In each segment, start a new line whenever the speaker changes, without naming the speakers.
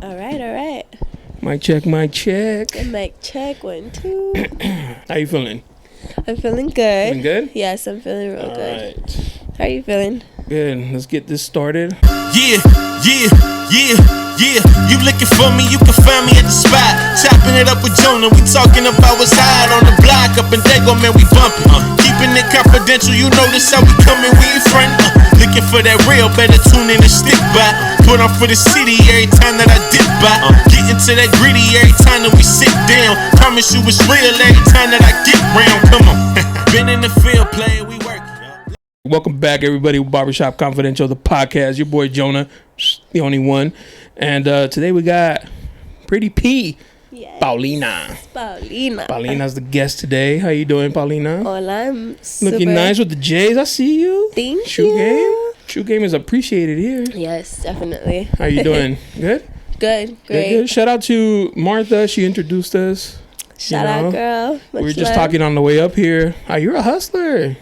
All right.
Mic check.
Mic check. 1, 2.
How you feeling?
I'm feeling good.
Feeling good?
Yes, I'm feeling real
All
good.
right.
How are you feeling?
Good. Let's get this started.
Yeah. You looking for me, you can find me at the spot. Chopping it up with JONA, we talking about what's hot on the block. Up in Dago, man, we bumping. Keeping it confidential, you know this how we coming, we ain't front. Looking for that real, better tune in and stick by. Put on for the city every time that I dip by. Getting to that gritty every time that we sit down. Promise you it's real every time that I get round. Come on. Been in the field playing, we work.
Welcome back, everybody. Barbershop Confidential, the podcast. Your boy JONA, the only one. And today we got Pretty P,
Yes.
Paulina.
Paulina.
Paulina's the guest today. How you doing, Paulina?
Hola, I'm super.
Looking nice with the J's. I see you.
Thank
Shoe
you.
game. Shoe game is appreciated here.
Yes, definitely.
How you doing? Good?
Good, great.
Good. Shout out to Martha. She introduced us.
Shout out, girl.
We were just talking on the way up here. Oh, you're a hustler.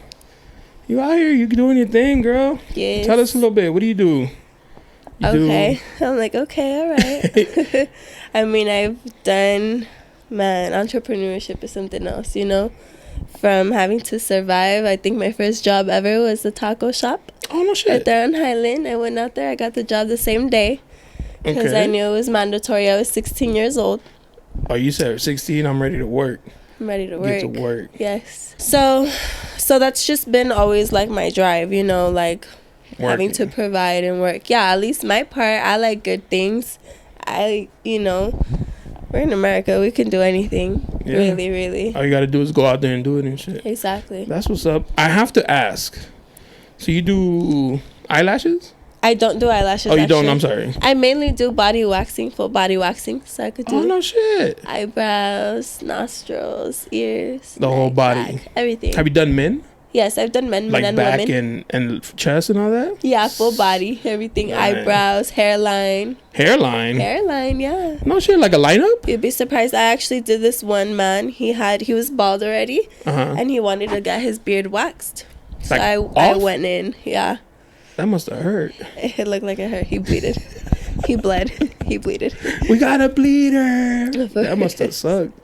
You out here, you doing your thing, girl.
Yes.
Tell us a little bit. What do you do?
Okay. I'm like, okay, all right. I mean, I've done, entrepreneurship is something else, you know? From having to survive, I think my first job ever was a taco shop.
Oh, no shit.
Right there on Highland. I went out there. I got the job the same day. Because I knew it was mandatory. I was 16 years old.
Oh, you said 16, I'm ready to work.
I'm ready to work.
Get to work.
Yes. So that's just been always like my drive, you know, like having to provide and work. Yeah, at least my part, I like good things. We're in America. We can do anything. Yeah. Really.
All you got to do is go out there and do it and shit.
Exactly.
That's what's up. I have to ask. So you do eyelashes?
I don't do eyelashes.
Oh, you
actually.
don't? I'm sorry.
I mainly do body waxing, full body waxing. So I could do
no shit.
eyebrows, nostrils, ears.
The whole body.
Back, everything.
Have you done men?
Yes, I've done men
like
and
back
women.
and chest and all that?
Yeah, full body, everything.
Right.
Eyebrows, hairline.
Hairline,
Yeah.
No shit, like a lineup?
You'd be surprised. I actually did this one man. He was bald already, and he wanted to get his beard waxed. So
like
I went in. Yeah.
That must have hurt.
It looked like it hurt. He bleeded. He bled. He bleeded.
We got a bleeder. That must have sucked.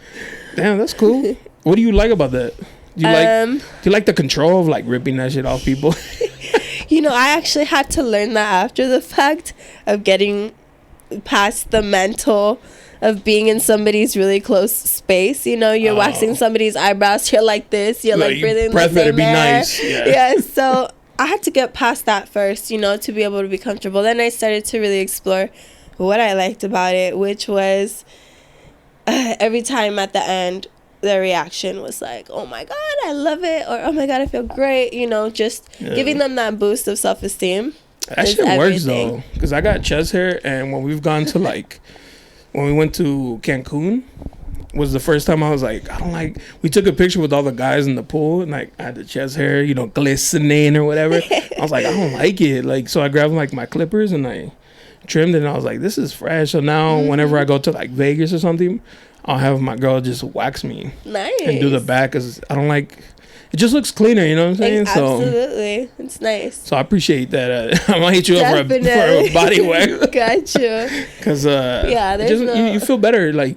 Damn, that's cool. What do you like about that? Do you like the control of like ripping that shit off people?
You know, I actually had to learn that after the fact of getting past the mental of being in somebody's really close space. You know, you're waxing somebody's eyebrows. You're like this. You're like breathing
breath
the
better
same
be
air.
nice.
Yeah. So I had to get past that first, you know, to be able to be comfortable. Then I started to really explore what I liked about it, which was every time at the end, the reaction was like, oh my God, I love it. Or, oh my God, I feel great. You know, just giving them that boost of self-esteem.
That shit works though. Because I got chest hair, and when we've gone to like, when we went to Cancun, was the first time I was like, we took a picture with all the guys in the pool, and like I had the chest hair, you know, glistening or whatever. I was like, I don't like it. Like, so I grabbed like my clippers and I trimmed it, and I was like, this is fresh. So now whenever I go to like Vegas or something, I'll have my girl just wax me. Nice. And do the back, because I don't like, it just looks cleaner, you know what I'm saying?
Absolutely. It's nice.
So I appreciate that. I'm going to hit you up for a body wax.
Gotcha.
Because you feel better. Like,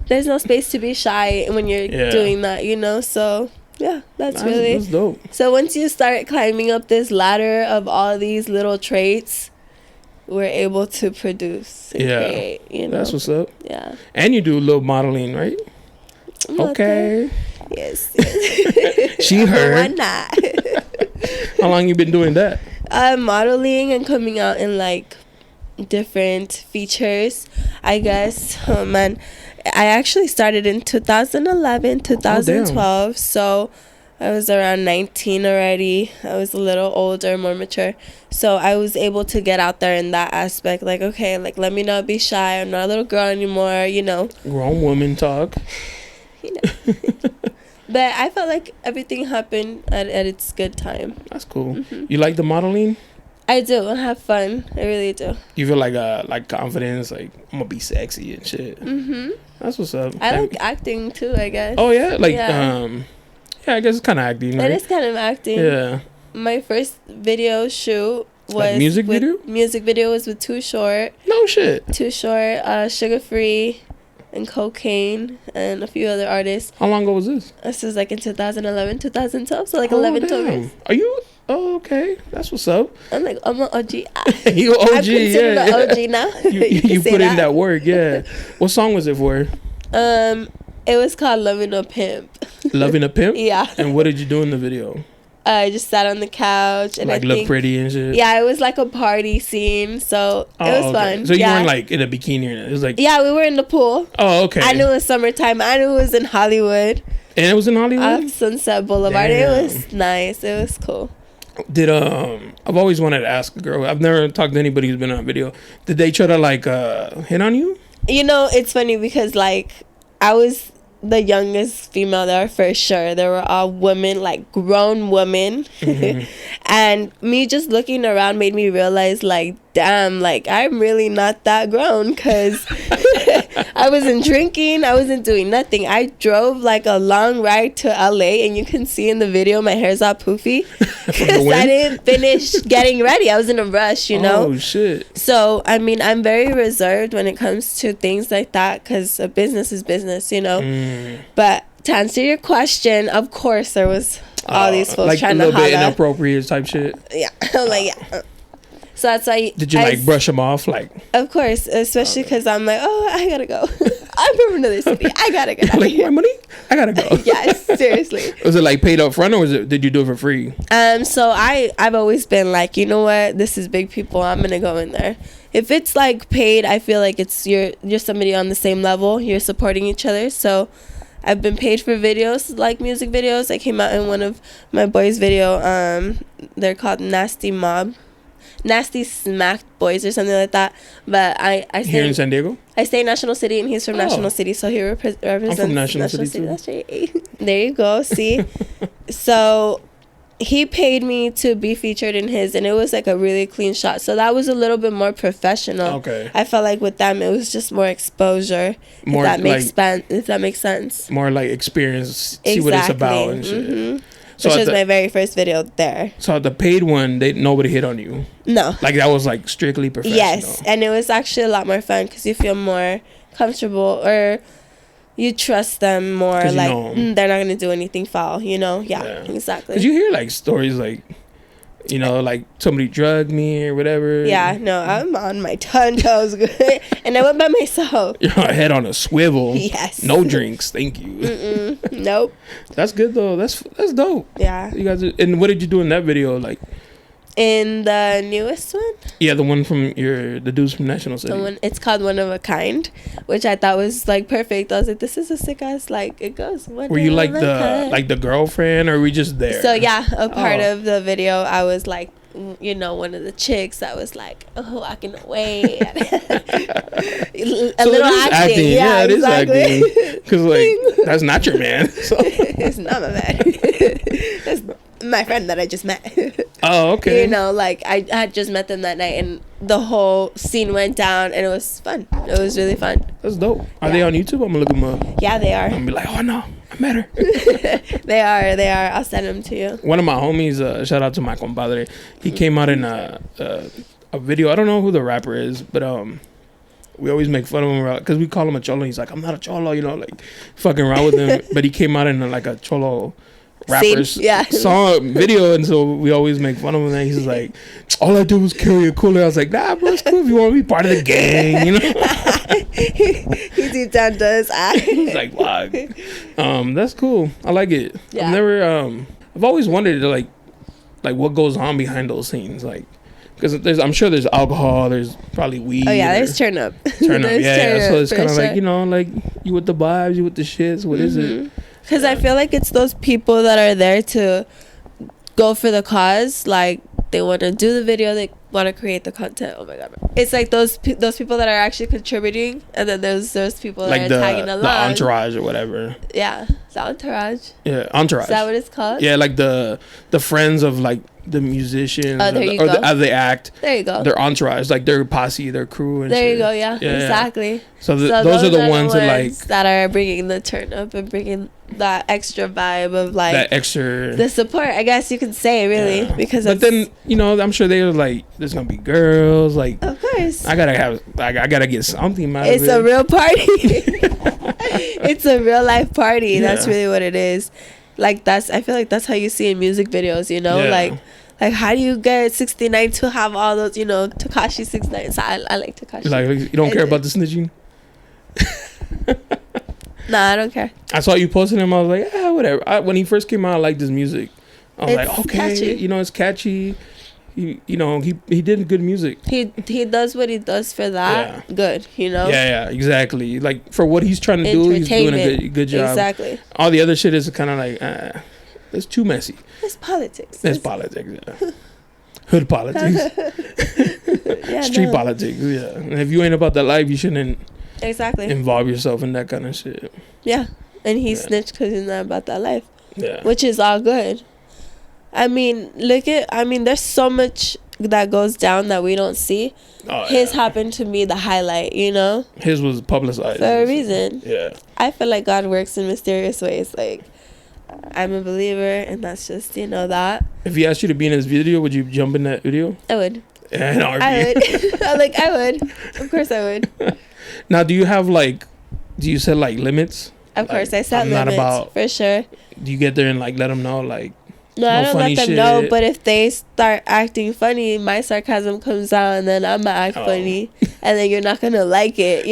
there's no space to be shy when you're doing that, you know? So, yeah, that's
dope.
So once you start climbing up this ladder of all these little traits, we're able to produce and create, you know?
That's what's up.
Yeah.
And you do a little modeling, right? Okay.
Yes.
She heard.
Why not?
How long you been doing that?
Modeling and coming out in like different features, I guess. Oh man, I actually started in 2011, 2012. So I was around 19 already. I was a little older, more mature. So I was able to get out there in that aspect. Like, okay, like let me not be shy. I'm not a little girl anymore, you know.
Grown woman talk.
You know. But I felt like everything happened at its good time.
That's cool. You like the modeling?
I do. I have fun. I really do.
You feel like confidence, like I'm gonna be sexy and shit. That's what's up.
I like acting too, I guess.
Oh yeah, I guess it's kind of acting. Right?
It is kind of acting.
Yeah.
My first video shoot was
like music video.
Music video was with Too Short.
No shit.
Too Short, Sugar Free, and Cocaine, and a few other artists.
How long ago was this?
This was like in 2011, 2012, so like 11, 12 years.
Are you? Oh, okay. That's what's up.
I'm like, I'm an OG.
You OG,
I'm considered
yeah.
an OG now.
You put in that work, yeah. What song was it for?
It was called Loving a Pimp.
Loving a Pimp?
Yeah.
And what did you do in the video?
I just sat on the couch and
like look pretty and shit.
Yeah, it was like a party scene, so it was fun.
So you weren't like in a bikini or anything? It was like
we were in the pool.
Oh, okay.
I knew it was summertime. I knew it was in Hollywood.
And it was in Hollywood?
Sunset Boulevard.
Damn.
It was nice. It was cool.
Did I've always wanted to ask a girl. I've never talked to anybody who's been on a video. Did they try to like hit on you?
You know, it's funny because like I was the youngest female there for sure. They were all women, like grown women. Mm-hmm. And me just looking around made me realize like, damn, like I'm really not that grown, because I wasn't drinking, I wasn't doing nothing. I drove like a long ride to LA, and you can see in the video my hair's all poofy because I didn't finish getting ready. I was in a rush, you know.
Oh shit.
So I mean, I'm very reserved when it comes to things like that, because a business is business, you know. But to answer your question, of course there was all these folks
like
trying
to holler. Like a little bit inappropriate type shit.
Yeah. Like, yeah. So that's why.
Did you like brush them off? Like,
of course, especially because I'm like, oh, I gotta go. I'm from another city. I gotta go.
Like, my money? I gotta go.
Yes, seriously.
Was it like paid up front, or did you do it for free?
So I've always been like, you know what? This is big people. I'm gonna go in there. If it's like paid, I feel like it's you're somebody on the same level. You're supporting each other. So I've been paid for videos, like music videos. I came out in one of my boys' video. They're called Nasty Smack Boys or something like that. But I stay
here in San Diego.
I stay in National City, and he's from National City, so he represents
I'm from National City too.
That's right. There you go. See, so he paid me to be featured in his, and it was like a really clean shot. So that was a little bit more professional.
Okay.
I felt like with them, it was just more exposure.
More
if that makes sense.
More like experience, see what it's about and shit.
Mm-hmm. So which was my very first video there.
So the paid one, nobody hit on you?
No.
Like that was like strictly professional?
Yes, and it was actually a lot more fun because you feel more comfortable, or you trust them more. Like they're not gonna do anything foul, you know? Yeah. Exactly.
Because you hear like stories like, you know, like somebody drugged me or whatever.
Yeah, no, I'm on my toes good, and I went by myself.
Your head on a swivel.
Yes.
No drinks, thank you.
Nope.
That's good though. That's dope.
Yeah.
You guys. And what did you do in that video? Like,
in the newest one?
Yeah, the one from the dudes from National City.
It's called One of a Kind, which I thought was like perfect. I was like, this is a sick ass, like it goes.
Were you like the girlfriend, or were we just there?
So yeah, a part of the video, I was like, you know, one of the chicks that was like, walking away. a little acting. Yeah, it exactly.
Is acting. Because like that's not your man. So.
It's not my man. That's my friend that I just met.
Oh, okay.
You know, like I had just met them that night, and the whole scene went down, and it was fun. It was really fun.
That's dope. Are they on YouTube? I'm gonna look them up.
Yeah, they are.
I'm gonna be like, oh no, I met her.
They are. I'll send them to you.
One of my homies, shout out to my compadre. He came out in a video. I don't know who the rapper is, but we always make fun of him because we call him a cholo. He's like, I'm not a cholo, you know, like fucking around with him. But he came out in like a cholo rappers song video, and so we always make fun of him. And he's like, all I did was carry a cooler. I was like, nah, bro, it's cool if you want to be part of the gang, you know.
He deep down does.
He's like, wow. That's cool. I like it.
Yeah.
I've always wondered like what goes on behind those scenes, like. Because I'm sure there's alcohol, there's probably weed.
Oh yeah, there's turn up.
Yeah. So it's kind of like, you know, like you with the vibes, you with the shits. What is it?
Because I feel like it's those people that are there to go for the cause. Like they want to do the video, they want to create the content. Oh my god, it's like those people that are actually contributing, and then there's those people that
like
are tagging along.
The entourage or whatever.
Yeah, the entourage.
Yeah, entourage.
Is that what it's called?
Yeah, like the friends of like the musicians,
or
they act.
There you go.
Their entourage, like their posse, their crew, and
there
shit.
you go. Yeah, exactly.
So those are the ones
that are bringing the turn up and bringing that extra vibe of like
that extra
the support, I guess you could say, really, because.
But then I'm sure they were like, "There's gonna be girls." Like,
of course,
I gotta get something out of it.
It's a real party. It's a real life party. Yeah. That's really what it is. Like I feel like that's how you see in music videos. Like how do you get 69 to have all those? Tekashi 69. So I like Tekashi.
Like you don't care about the snitching.
Nah, I don't care.
I saw you posting him. I was like, whatever. When he first came out, I liked his music. I was like, okay, catchy. It's catchy. He did good music.
He does what he does for that. Yeah. Good,
Yeah, exactly. Like for what he's trying to do, he's doing a good job.
Exactly.
All the other shit is kind of like, it's too messy.
It's politics.
It's politics. Yeah. Hood politics. Street politics. Yeah. And if you ain't about that life, you shouldn't. Exactly. Involve yourself in that kind of shit.
Yeah, and he snitched because he's not about that life. Yeah. Which is all good. I mean, there's so much that goes down that we don't see. His happened to be the highlight, His was publicized. For a reason. Yeah. I feel like God works in mysterious ways. Like, I'm a believer, and that's just, that.
If he asked you to be in his video, would you jump in that video?
I would.
Yeah,
I would. I would. Of course I would.
Now, do you set like limits?
Of course, I set limits for sure.
Do you get there and like let them know like?
No, I don't let them know. But if they start acting funny, my sarcasm comes out, and then I'm gonna act funny, and then you're not gonna like it,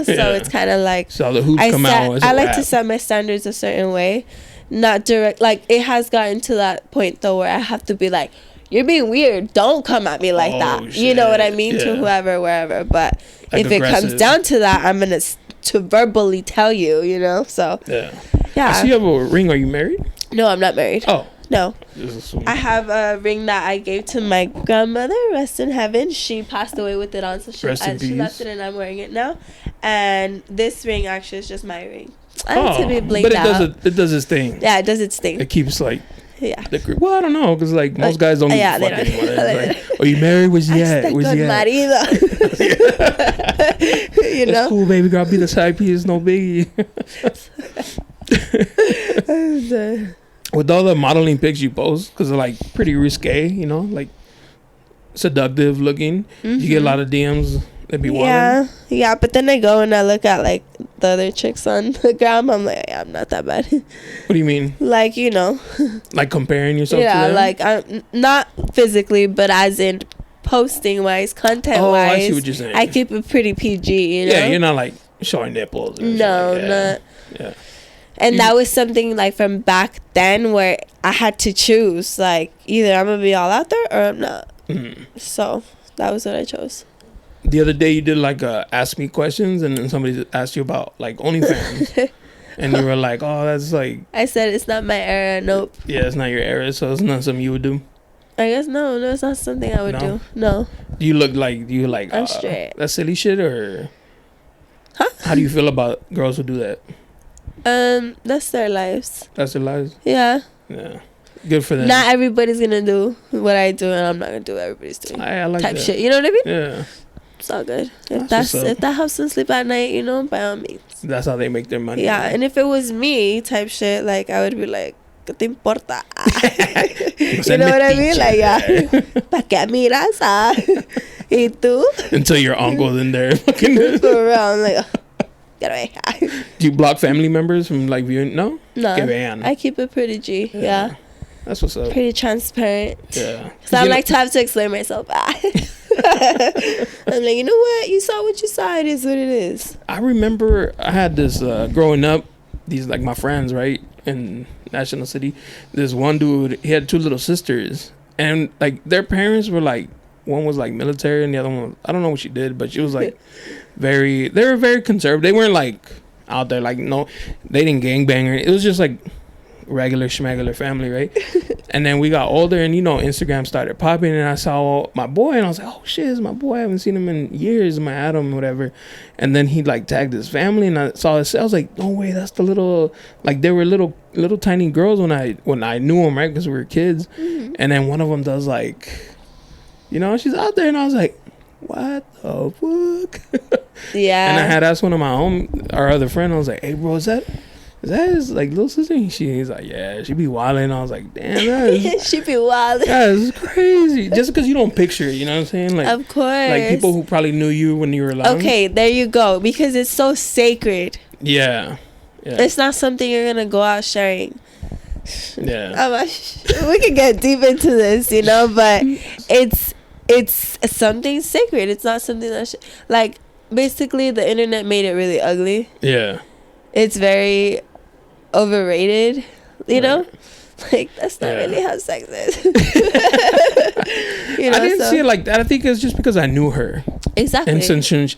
So it's kind of like
so the hoops come out.
I like to set my standards a certain way, not direct. Like it has gotten to that point though where I have to be like, you're being weird. Don't come at me like that. Shit. You know what I mean? Yeah. To whoever, wherever. But like if aggressive. It comes down to that, I'm going to verbally tell you, So, yeah.
I see you have a ring. Are you married?
No, I'm not married.
Oh.
No. I have a ring that I gave to my grandmother. Rest in heaven. She passed away with it on. So she left it and I'm wearing it now. And this ring actually is just my ring. I like to be blinged out.
But it does its thing.
Yeah, it does its thing.
It keeps like... Yeah. Well, I don't know, because like most guys don't. Yeah, they don't. Like, are you married? Where's he at? Where's he at? It's cool, baby girl. I'll be the side piece. No biggie. With all the modeling pics you post, because they're like pretty risque, like seductive looking. Mm-hmm. You get a lot of DMs. That be
yeah, but then I go and I look at like the other chicks on the gram. I'm like, I'm not that bad.
What do you mean?
Like,
like comparing yourself to them?
Like I'm not physically, but as in posting wise, content wise.
I see what you're saying.
I keep it pretty PG,
Yeah, you're not like showing nipples.
No, not. Yeah. And that was something like from back then where I had to choose, like either I'm gonna be all out there or I'm not. Mm. So that was what I chose.
The other day you did like ask me questions, and then somebody asked you about like OnlyFans, and you were like, "Oh, that's like."
I said it's not my era. Nope.
Yeah, it's not your era, so it's not something you would do.
I guess no, it's not something I would do. No.
Do you look like? I'm straight. That's silly shit, or? Huh? How do you feel about girls who do that?
That's their lives.
That's their lives.
Yeah.
Yeah. Good for them.
Not everybody's gonna do what I do, and I'm not gonna do what everybody's doing.
I like
type
that.
Shit. You know what I mean?
Yeah.
It's all good. If that helps them sleep at night, by all means.
That's how they make their money.
Yeah, and if it was me type shit, like I would be like, ¿qué te importa? You know what I mean? Like, yeah. ¿Pa qué miras? ¿Y tú?
Until your uncle's in there.
For real, I'm like, get away.
Do you block family members from like viewing? No.
I keep it pretty G. Yeah.
That's what's up.
Pretty transparent.
Yeah.
Because I like to have to explain myself. I'm like, you know what? You saw what you saw. It is what it is.
I remember I had this growing up. These like my friends, right, in National City. This one dude, he had two little sisters, and like their parents were like, one was like military, and the other one, I don't know what she did, but she was like they were very conservative. They weren't like out there like no, they didn't gangbang or anything. It was just like regular schmegular family, right? And then we got older, and Instagram started popping, and I saw my boy, and I was like, oh shit, it's my boy. I haven't seen him in years, my Adam, whatever. And then he like tagged his family, and I saw this. I was like, no way, that's the little, like they were little tiny girls when I knew them, right? Because we were kids. Mm-hmm. And then one of them does like, she's out there, and I was like, what the fuck?
Yeah.
And I had asked one of our other friend, I was like, hey bro, is that is that his like little sister? He's like, yeah, she be wilding. I was like, damn, that is,
she be wilding.
that is crazy. Just because you don't picture it, you know what I'm saying? Like,
of course,
like people who probably knew you when you were alive.
Okay, there you go. Because it's so sacred.
Yeah.
It's not something you're gonna go out sharing.
Yeah.
We can get deep into this, you know, but it's something sacred. It's not something that like basically the internet made it really ugly.
Yeah.
It's very overrated, you know? Like, that's not really how sex is.
You know, I didn't see it like that. I think it's just because I knew her.
Exactly.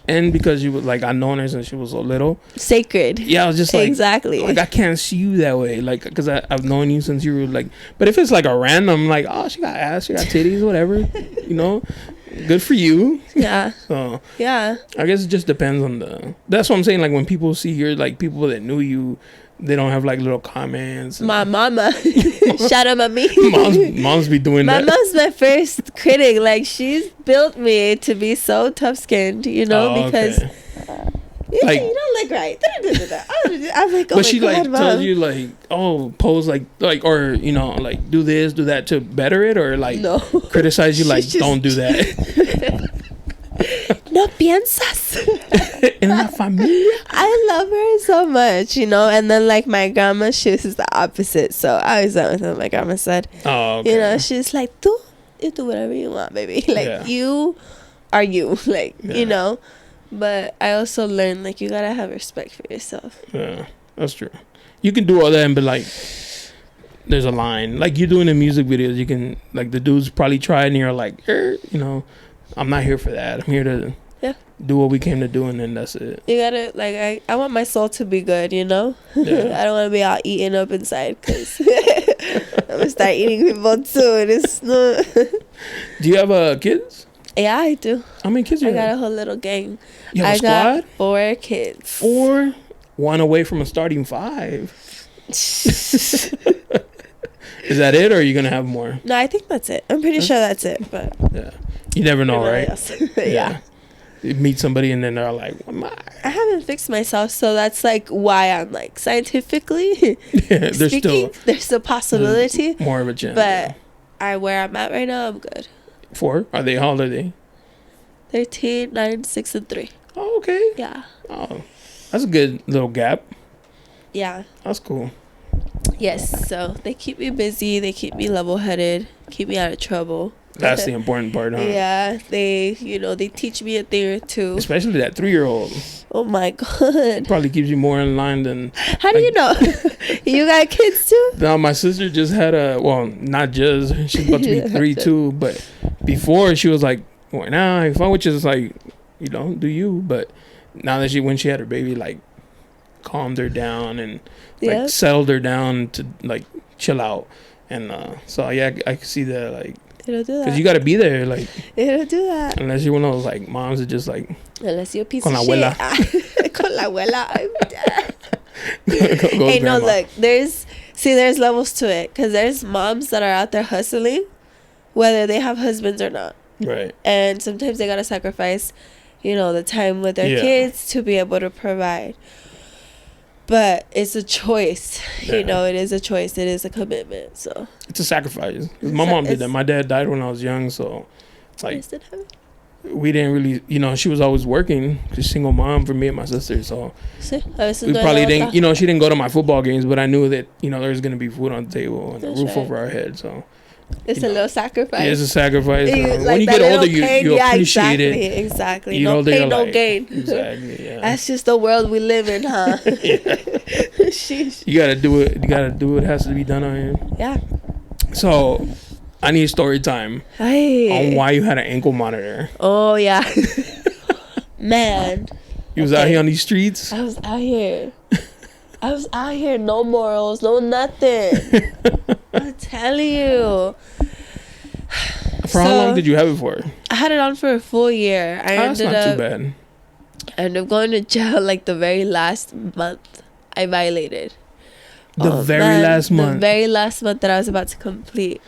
And because you was like, I known her since she was so little.
Sacred.
Yeah, I was just like,
exactly.
Like, I can't see you that way. Like, because I've known you since you were like, but if it's like a random, like, oh, she got ass, she got titties, whatever, you know, good for you.
Yeah.
So,
yeah.
I guess it just depends on that's what I'm saying. Like, when people see your, like, people that knew you, they don't have like little comments.
My mama. Shout out mommy.
Mom's be doing that.
My mom's my first critic. Like, she's built me to be so tough skinned, you know, because
like,
you don't look right. I'm like, oh,
but she like
Mom.
tells you like, oh, pose like or you know, like do this, do that to better it, or like criticize you like don't do that.
No piensas.
En la familia.
I love her so much, you know. And then like my grandma, she was the opposite. So I always went with what my grandma said.
Oh, okay.
You know, she's like, you do whatever you want, baby. Like you are you, like you know. But I also learned like you gotta have respect for yourself.
Yeah, that's true. You can do all that and be like, there's a line. Like you're doing the music videos, you can like the dudes probably try and you're like, you know, I'm not here for that. I'm here to do what we came to do, and then that's it. You
gotta like I want my soul to be good, you know. Yeah. I don't want to be all eaten up inside because I'm gonna start eating people too. And it's no.
Do you have kids?
Yeah, I do.
How many kids? I
got a whole little gang.
You have a squad?
Got 4 kids.
4, 1 away from a starting 5. Is that it, or are you gonna have more?
No, I think that's it. I'm pretty sure that's it. But
yeah, you never know, right?
Yeah.
You meet somebody and then they're like,
I haven't fixed myself, so that's like why I'm like scientifically speaking, there's a possibility,
more of a chance.
But where I'm at right now, I'm good.
4? Are they? How old are they?
13, 9, 6, and 3.
Oh, okay.
Yeah.
Oh, that's a good little gap.
Yeah.
That's cool.
Yes. So they keep me busy. They keep me level-headed. Keep me out of trouble.
That's the important part, huh?
Yeah, they teach me a thing or two.
Especially that 3-year-old.
Oh my God.
Probably keeps you more in line than.
How do you know? You got kids too?
No, my sister just had not just. She's about to be 3 too. But before she was like, well, now which is like, you know, do you? But now that when she had her baby, like, calmed her down and like settled her down to like chill out, and so yeah, I can see that like.
It'll do that.
Because you got to be there, like.
It'll do that.
Unless you're one of those, like, moms that just, like.
Unless you're a piece
of shit.
Con la abuela. Hey, no, look. There's levels to it. Because there's moms that are out there hustling, whether they have husbands or not.
Right.
And sometimes they got to sacrifice, you know, the time with their kids to be able to provide. But it's a choice, you know. It is a choice. It is a commitment. So
it's a sacrifice. My mom did that. My dad died when I was young, so like we didn't really, you know. She was always working. She's a single mom for me and my sister, so we probably didn't. You know, she didn't go to my football games, but I knew that there was gonna be food on the table and a roof over our head. So
it's a little sacrifice.
Yeah, it's a sacrifice. When you get older, you appreciate it.
Exactly. No pain, no gain.
Exactly. Yeah.
That's just the world we live in, huh?
You gotta do it. You gotta do what has to be done on here.
Yeah.
So, I need story time on why you had an ankle monitor.
Oh yeah, man.
You was out here on these streets.
I was out here. No morals, no nothing. I'm telling you.
For how long did you have it for?
I had it on for a full year.
That's not too bad.
I ended up going to jail like the very last month I violated.
The very last month
that I was about to complete.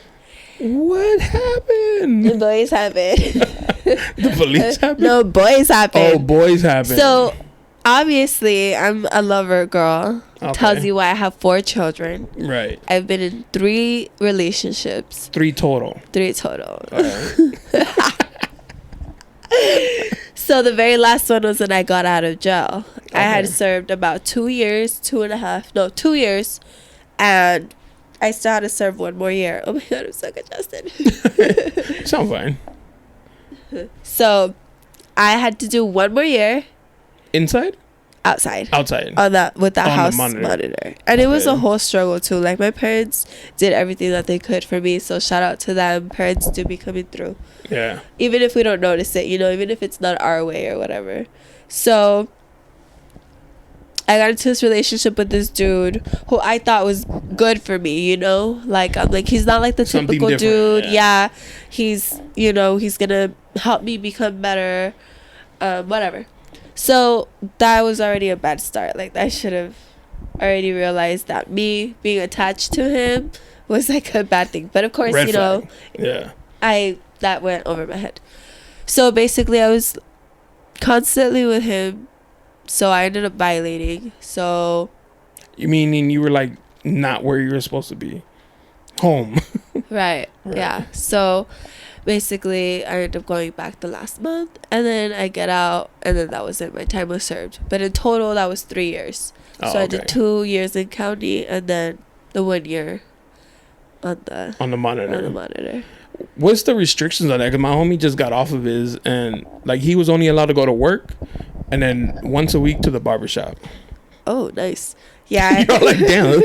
What happened?
The boys happened.
The police happened?
No, boys happened.
Oh, boys happened.
So obviously, I'm a lover girl.
Okay.
Tells you why I have 4 children.
Right.
I've been in 3 relationships.
3 total.
3 total.
Right.
So the very last one was when I got out of jail.
Okay.
I had served about 2 years, 2 years, and I still had to serve 1 more year. Oh my god, I'm so congested.
Sound fine.
So I had to do 1 more year
Inside?
outside
Outside.
with that
On the
house
monitor.
and it was
Okay.
a whole struggle too. Like, my parents did everything that they could for me, so shout out to them. Parents do be coming through,
Yeah.
even if we don't notice it, even if it's not our way or whatever. So I got into this relationship with this dude who I thought was good for me, like, I'm like, he's not like the
Something
typical
different,
dude. Yeah, he's he's gonna help me become better, whatever. So that was already a bad start. Like, I should have already realized that me being attached to him was like a bad thing. But of course,
Red flag. Yeah.
that went over my head. So basically, I was constantly with him. So I ended up violating. So
You mean you were like not where you were supposed to be? Home.
right. Yeah. So basically, I ended up going back the last month, and then I get out, and then that was it. My time was served. But in total, that was 3 years.
Oh,
So I
okay.
did 2 years in county, and then the 1 year on the monitor.
What's the restrictions on that? Because my homie just got off of his, and like he was only allowed to go to work, and then once a week to the barbershop.
Oh, nice. Yeah.
You're like, damn.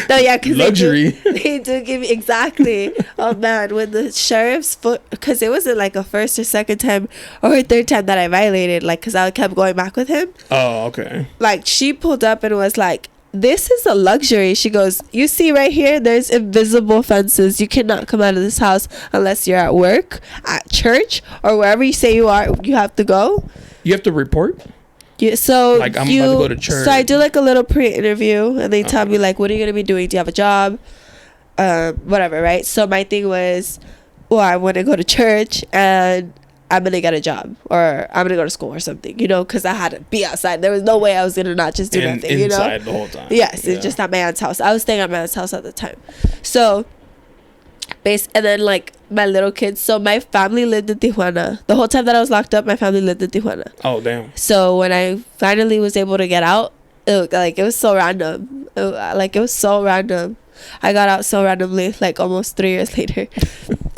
No, yeah, because
Luxury.
They do give me exactly. Oh man, when the sheriff's because it wasn't like a first or second time or a third time that I violated, like, because I kept going back with him.
Oh, okay.
Like, she pulled up and was like, "This is a luxury." She goes, "You see right here, there's invisible fences. You cannot come out of this house unless you're at work, at church, or wherever you say you are. You have to go."
You have to report?
Yeah, so
Like, I'm about to go to church.
So I do like a little pre-interview, and they tell me like, "What are you gonna be doing? Do you have a job? Whatever, right?" So my thing was, well, I want to go to church, and I'm gonna get a job, or I'm gonna go to school or something, because I had to be outside. There was no way I was gonna not just do nothing,
inside the whole time.
Yes,
Yeah.
it's just at my aunt's house. I was staying at my aunt's house at the time, so. And then like my little kids. So my family lived in Tijuana. The whole time that I was locked up, my family lived in Tijuana.
Oh, damn.
So when I finally was able to get out, it was so random. It was so random. I got out so randomly, like almost 3 years later.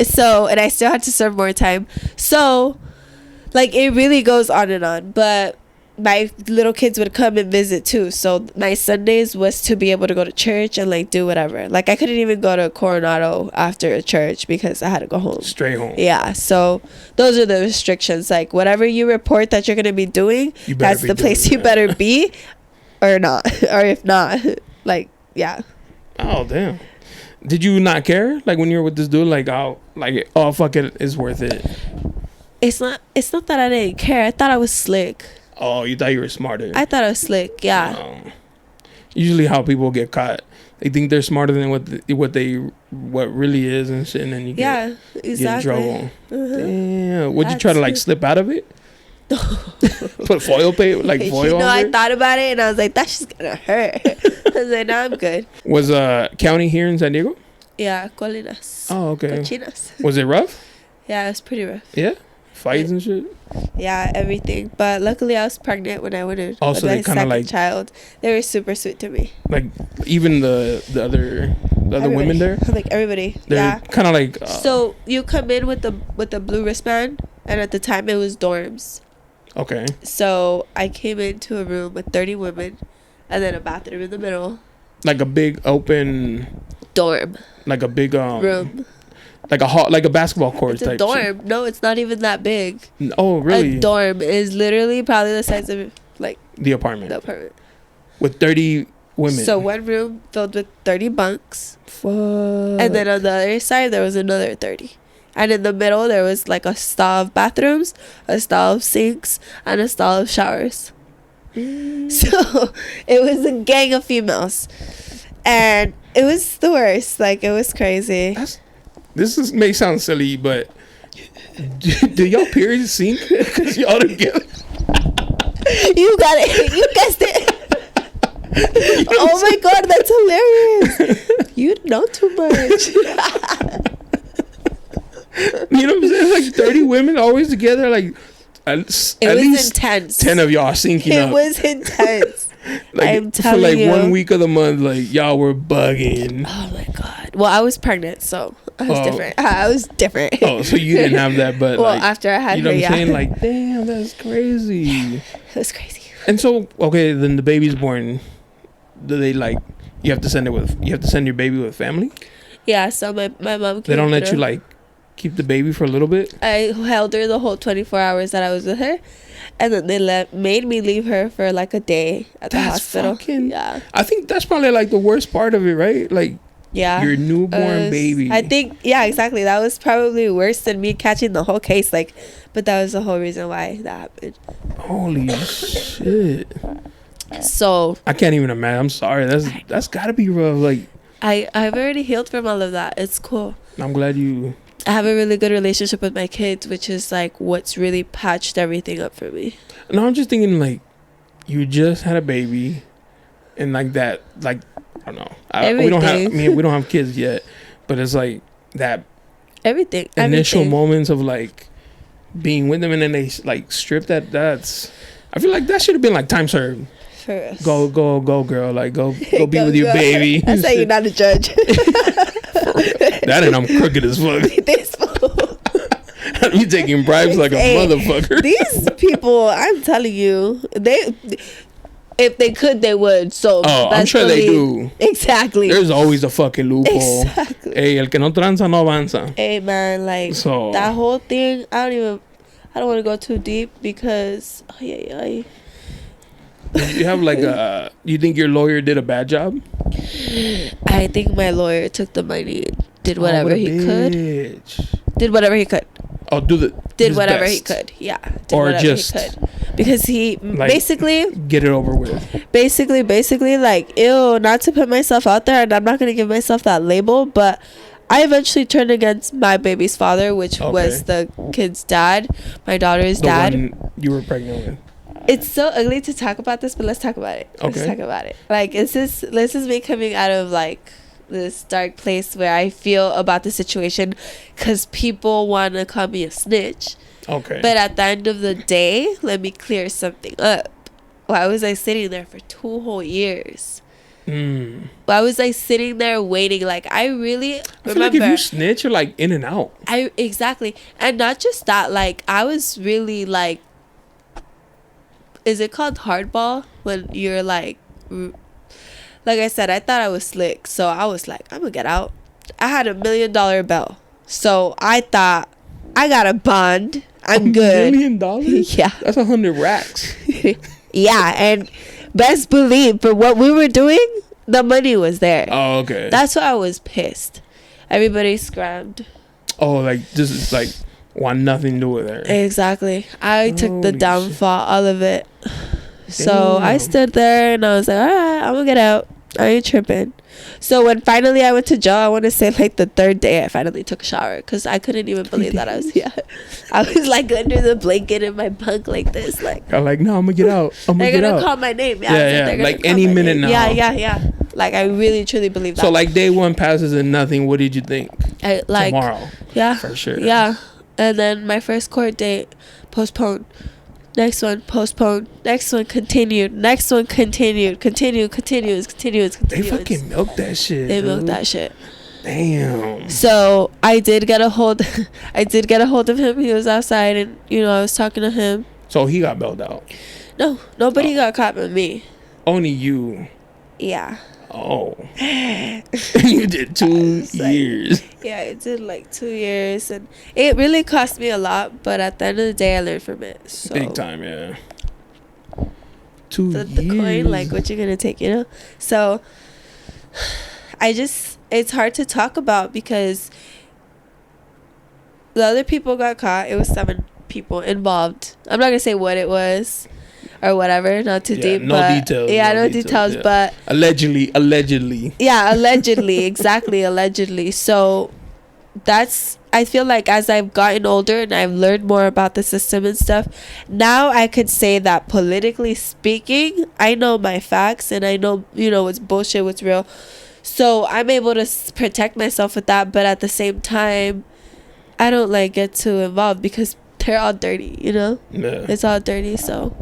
So, and I still had to serve more time. So, like, it really goes on and on. But my little kids would come and visit too. So my Sundays was to be able to go to church and like do whatever. Like, I couldn't even go to Coronado after church because I had to go home.
Straight home.
Yeah. So those are the restrictions. Like, whatever you report that you're going to be doing, that's the place you better be, or not. Or if not, like, yeah.
Oh, damn. Did you not care? Like, when you were with this dude, like, oh, fuck it, it's worth it.
It's not that I didn't care. I thought I was slick.
Oh, you thought you were smarter.
I thought I was slick, yeah.
Usually how people get caught, they think they're smarter than what really is and shit, and then you get in trouble. Damn. Would you try to like slip out of it? Put foil paper, like foil over
I
it?
thought about it and I was like, that's just gonna hurt. I was like, no, I'm good.
Was county here in San Diego?
Yeah, colinas.
Oh, okay.
Cochinas.
Was it rough?
Yeah, it was pretty rough.
Yeah? Fights and shit?
Yeah, everything. But luckily I was pregnant when I went in.
Oh, so they kind of like
child. They were super sweet to me.
Like even the other women there?
Like everybody.
They're kind of like
so you come in with the blue wristband, and at the time it was dorms.
Okay. So
I came into a room with 30 women and then a bathroom in the middle.
Like a big open
dorm.
Like a big
room.
Like a hall, like a basketball court
it's
type.
A dorm. Shit. No, it's not even that big.
Oh, really?
A dorm is literally probably the size of like
the apartment.
The apartment.
With 30 women.
So one room filled with 30 bunks.
Fuck.
And then on the other side there was another 30. And in the middle there was like a stall of bathrooms, a stall of sinks, and a stall of showers. So it was a gang of females. And it was the worst. Like, it was crazy.
This may sound silly, but do y'all periods sink? Because y'all together.
You got it. You guessed it. Oh my god, that's hilarious. You know too much.
You know what I'm saying? Like 30 women always together. Like at least
intense.
10 of y'all syncing up.
It was intense.
Like,
I'm telling you.
For like 1 week of the month, like y'all were bugging.
Oh my god. Well, I was pregnant, so I was different. I was different.
Oh, so you didn't have that, but
well,
like,
after I had
you know
her,
what I'm saying? Like, damn, that's crazy.
It was crazy.
And so, okay, then the baby's born. Do they like? You have to send your baby with family.
Yeah. So my mom.
They don't let you like keep the baby for a little bit.
I held her the whole 24 hours that I was with her, and then they made me leave her for like a day at the hospital. Yeah.
I think that's probably like the worst part of it, right? Like.
Yeah.
Your newborn baby.
I think, yeah, exactly. That was probably worse than me catching the whole case. Like, but that was the whole reason why that happened.
Holy shit.
So
I can't even imagine. I'm sorry. That's gotta be rough. Like
I've already healed from all of that. It's cool.
I'm glad you.
I have a really good relationship with my kids, which is like what's really patched everything up for me.
No, I'm just thinking like you just had a baby, and like that, like I don't know. We don't have kids yet, but it's like that.
Everything.
Initial moments of like being with them, and then they like strip that. I feel like that should have been like time served. Go, girl! Like go be with your baby.
That's how you're not a judge.
That and I'm crooked as fuck.
This fool.
You taking bribes like a motherfucker.
These people, I'm telling you, if they could, they would. So
I'm sure they do.
Exactly.
There's always a fucking loophole.
Exactly.
Hey, el que no tranza no avanza.
Hey man, like that whole thing. I don't want to go too deep because.
You have like you think your lawyer did a bad job?
I think my lawyer took the money, did whatever he could. Did whatever he could.
Oh,
did whatever he could. Yeah.
Or just
he could. Because he
like,
basically
get it over with.
Basically, like, ew, not to put myself out there, and I'm not gonna give myself that label, but I eventually turned against my baby's father, which was the kid's dad, my daughter's dad.
The one you were pregnant with.
It's so ugly to talk about this, but let's talk about it.
Okay.
Let's talk about it. Like, this is me coming out of like this dark place where I feel about the situation, because people want to call me a snitch.
Okay.
But at the end of the day, let me clear something up. Why was I sitting there for 2 whole years? Why was I sitting there waiting? Like, I really
I feel like if you snitch, you're like in and out.
Exactly. And not just that, like, I was really like, is it called hardball? When you're like I said, I thought I was slick. So I was like, I'm gonna get out. I had $1 million bail. So I thought, I got a bond. I'm good.
$1 million?
Yeah.
That's 100 racks.
Yeah. And best believe, for what we were doing, the money was there.
Oh, okay.
That's why I was pissed. Everybody scrammed.
Oh, like, this is like, want nothing to do with her.
Exactly. I took the downfall, all of it. So
Damn.
I stood there and I was like, all right, I'm gonna get out. I ain't tripping. So when finally I went to jail, I want to say like the 3rd day I finally took a shower, because I couldn't even believe that I was I was like under the blanket in my bunk like this, like
I'm like, no, I'm gonna get out.
They're gonna call my name.
Yeah. Like any minute now.
Yeah. Like, I really truly believe that.
So like day 1 passes and nothing. What did you think? Tomorrow.
Yeah.
For sure.
Yeah. And then my first court date postponed. Next one postponed. Next one continued. Next one continued. Continuous.
They fucking milked that shit.
They milked that shit.
Damn.
So I did get a hold of him. He was outside, and I was talking to him.
So he got bailed out.
No, nobody got caught but me.
Only you.
Yeah.
Oh. You did 2 years.
Yeah, it did like 2 years, and it really cost me a lot, but at the end of the day I learned from it. So
big time, yeah. 2 years.
The coin, like, what you gonna take, So it's hard to talk about, because the other people got caught. It was 7 people involved. I'm not gonna say what it was or whatever, not too deep.
No details.
Yeah, no details, yeah. But
allegedly.
Yeah, allegedly, exactly, allegedly. So that's I feel like as I've gotten older and I've learned more about the system and stuff, now I could say that politically speaking, I know my facts and I know, what's bullshit, what's real. So I'm able to protect myself with that. But at the same time, I don't like get too involved because they're all dirty, Yeah. It's all dirty, so.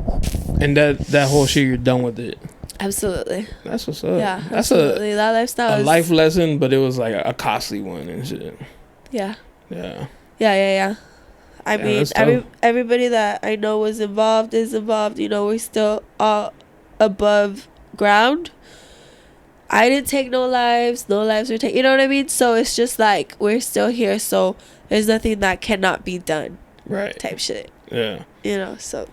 And that whole shit, you're done with it.
Absolutely.
That's what's up.
Yeah, that's absolutely. That lifestyle
a life lesson, but it was like a costly one and shit.
Yeah.
Yeah.
I mean, everybody that I know is involved. We're still all above ground. I didn't take no lives were taken. You know what I mean? So it's just like we're still here. So there's nothing that cannot be done.
Right.
Type shit.
Yeah.
So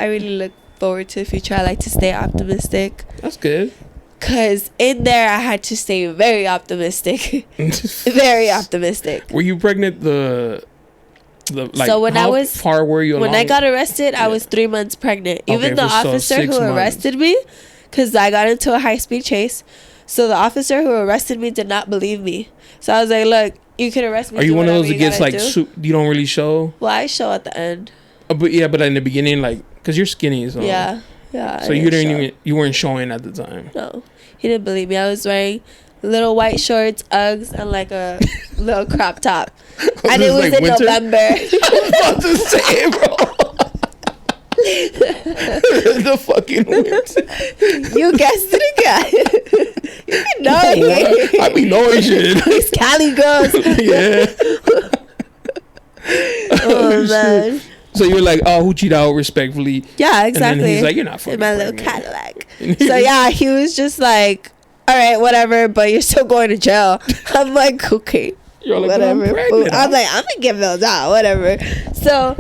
I really look forward to the future. I like to stay optimistic.
That's good.
Because in there, I had to stay very optimistic. Very optimistic.
Were you pregnant
so when
how far were you along?
When I got arrested, I was 3 months pregnant. Even the officer who arrested me, because I got into a high-speed chase, so the officer who arrested me did not believe me. So I was like, look, you can arrest me.
Are you one of those that gets like, you don't really show?
Well, I show at the end.
But in the beginning, like, because you're skinny. So.
Yeah.
So you weren't showing at the time.
No. He didn't believe me. I was wearing little white shorts, Uggs, and like a little crop top. And it was like in winter? November.
I was about to say, bro. The fucking winter.
You guessed it again. You be knowing.
I be knowing shit.
These Cali girls.
Yeah.
Oh, man.
Shit. So you were like, oh, who cheat out respectfully?
Yeah, exactly.
And then he's like, you're not fucking
in my little Cadillac. So yeah, he was just like, all right, whatever, but you're still going to jail. I'm like, okay,
you're like,
whatever. I'm like, I'm gonna give those out, whatever. So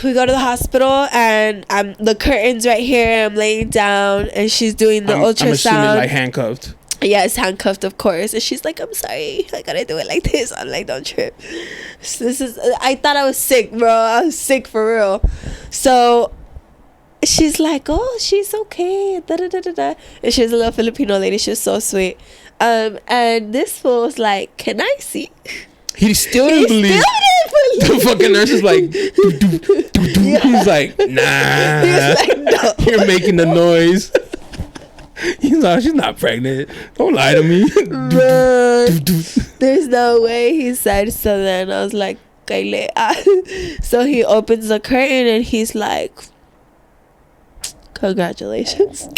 we go to the hospital, and the curtain's right here. I'm laying down, and she's doing the ultrasound. I'm assuming
like handcuffed.
Yes, handcuffed, of course. And she's like, I'm sorry, I gotta do it like this. I'm like, don't trip. So I thought I was sick, bro. I was sick for real. So she's like, oh, she's okay. Da, da, da, da, da. And she's a little Filipino lady. She was so sweet. And this fool was like, can I see?
He still didn't believe. The fucking nurse is like, yeah. He's like, nah. He's like, no. You're making the noise. He's like, she's not pregnant. Don't lie to me.
There's no way, he said. So then I was like, so he opens the curtain and he's like, congratulations.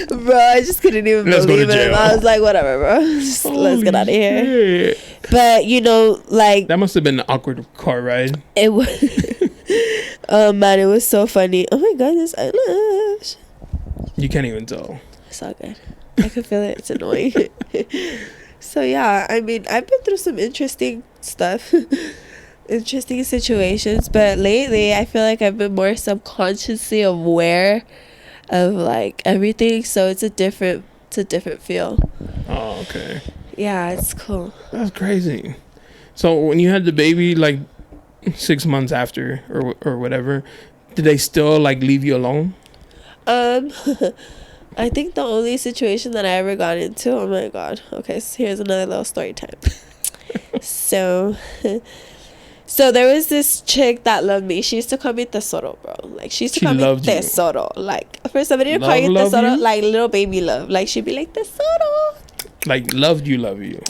Bro, I just couldn't even believe it. I was like, whatever, bro. Let's get out of here. Shit. But like,
that must have been an awkward car ride.
It was. Oh man, it was so funny. Oh my goodness, I love.
You can't even tell.
It's all good. I can feel it. It's annoying. So yeah, I mean, I've been through some interesting stuff, interesting situations, but lately I feel like I've been more subconsciously aware of like everything. So it's a different feel.
Oh, okay.
Yeah, it's cool.
That's crazy. So when you had the baby, like 6 months after or whatever, did they still like leave you alone?
I think the only situation that I ever got into, oh my god, okay, so here's another little story time. so there was this chick that loved me. She used to call me Tesoro, bro. Like, she used to call me Tesoro. Like, for somebody to call you Tesoro, like little baby love. Like, she'd be like, Tesoro.
Like, love you.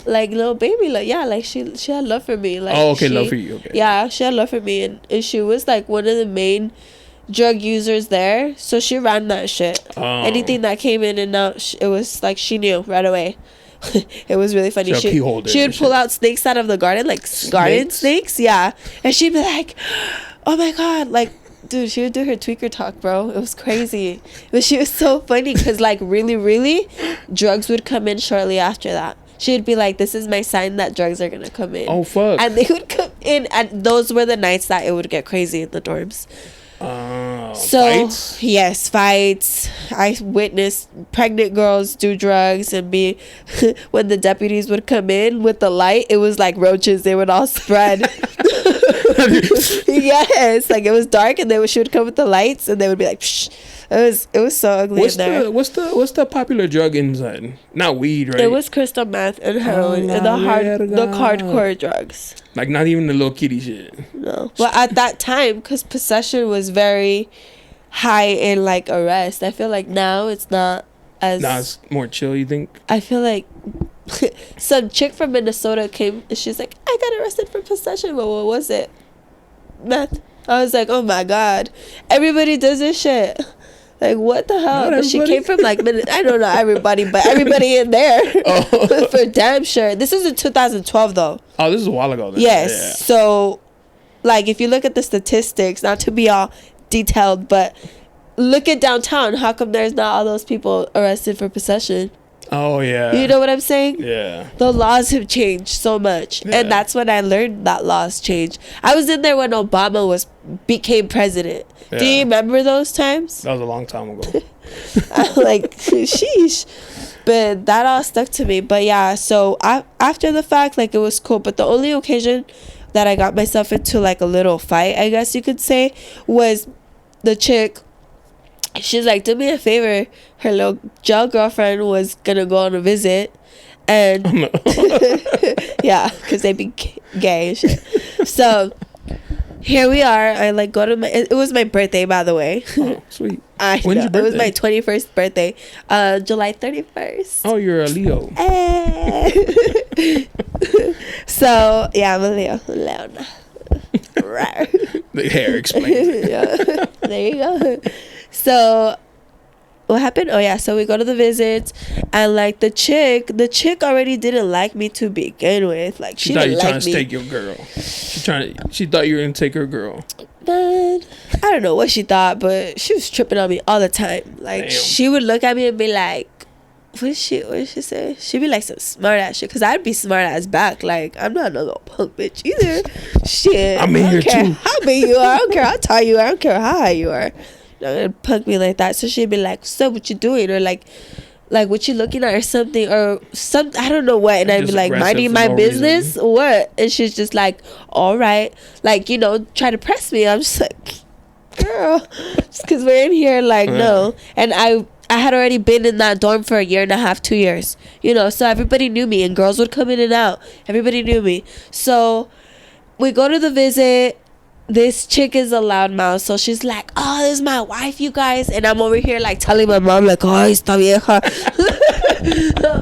Like, little baby love. Yeah, like, she had love for me. Like,
love for you. Okay.
Yeah, she had love for me. And she was, like, one of the main drug users there. So she ran that shit. Anything that came in and out, it was, like, she knew right away. It was really funny. She would pull out snakes out of the garden, like garden snakes. Yeah. And she'd be like, oh, my God. Like, dude, she would do her tweaker talk, bro. It was crazy. But she was so funny because, like, really, really, drugs would come in shortly after that. She'd be like, this is my sign that drugs are going to come in.
Oh, fuck.
And they would come in. And those were the nights that it would get crazy in the dorms.
Fights?
Yes, fights. I witnessed pregnant girls do drugs and be when the deputies would come in with the light, it was like roaches. They would all spread. Yes, like it was dark and she would come with the lights and they would be like, psh. It was so ugly in there.
What's the popular drug inside? Not weed, right?
It was crystal meth and heroin and the hardcore drugs.
Like not even the little kitty shit.
No. But at that time, because possession was very high in like arrest, I feel like now it's not as.
Now it's more chill. You think?
I feel like some chick from Minnesota came and she's like, I got arrested for possession. But what was it? Meth. I was like, oh my god, everybody does this shit. Like, what the hell? But she came from like I don't know everybody, but everybody in there. Oh. For damn sure. This is in 2012 though.
Oh, this is a while ago then.
Yes. Yeah. So like if you look at the statistics, not to be all detailed, but look at downtown. How come there's not all those people arrested for possession?
Oh yeah.
You know what I'm saying?
Yeah.
The laws have changed so much, and that's when I learned that laws changed. I was in there when Obama became president. Yeah. Do you remember those times?
That was a long time ago.
I'm like, sheesh. But that all stuck to me. But yeah, so after the fact, like, it was cool. But the only occasion that I got myself into like a little fight, I guess you could say, was the chick. She's like, do me a favor. Her little jail girlfriend was gonna go on a visit, and yeah, because they be gay and shit. So here we are. I like go to it was my birthday, by the way.
Oh, sweet.
When's your birthday? It was my 21st birthday, July 31st.
Oh, you're a Leo.
So yeah, I'm a Leo. Leona.
The hair explains.
Yeah. There you go. So what happened? Oh yeah, so we go to the visits, and like the chick already didn't like me to begin with. Like she thought you were trying to take
your girl. She thought you were gonna take her girl.
But I don't know what she thought, but she was tripping on me all the time. Like damn. She would look at me and be like, what did she say? She'd be like some smart ass shit, because I'd be smart ass back. Like, I'm not no punk bitch either. Shit.
I'm in here too.
How big you are. I don't care how tall you are. I don't care how high you are. Don't punk me like that. So she'd be like, so what you doing? Or like what you looking at or something, or some, I don't know what. And I'd be like, minding my business. What? And she's just like, all right, like, you know, try to press me. I'm just like, girl, just because we're in here, like, no. And I had already been in that dorm for 1.5 years, 2 years, you know, so everybody knew me, and girls would come in and out. Everybody knew me. So we go to the visit. This chick is a loudmouth, so she's like, oh, this is my wife, you guys. And I'm over here like telling my mom, like, oh, esta vieja.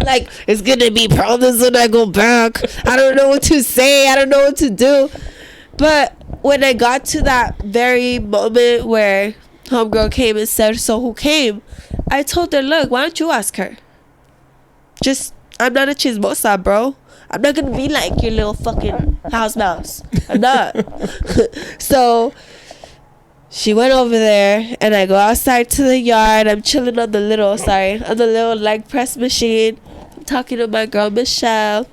Like, it's gonna be problems when I go back. I don't know what to say. I don't know what to do. But when I got to that very moment where homegirl came and said, so who came? I told her, look, why don't you ask her? I'm not a chismosa, bro. I'm not gonna be like your little fucking house mouse. I'm not. So she went over there, and I go outside to the yard. I'm chilling on the little leg press machine. I'm talking to my girl Michelle.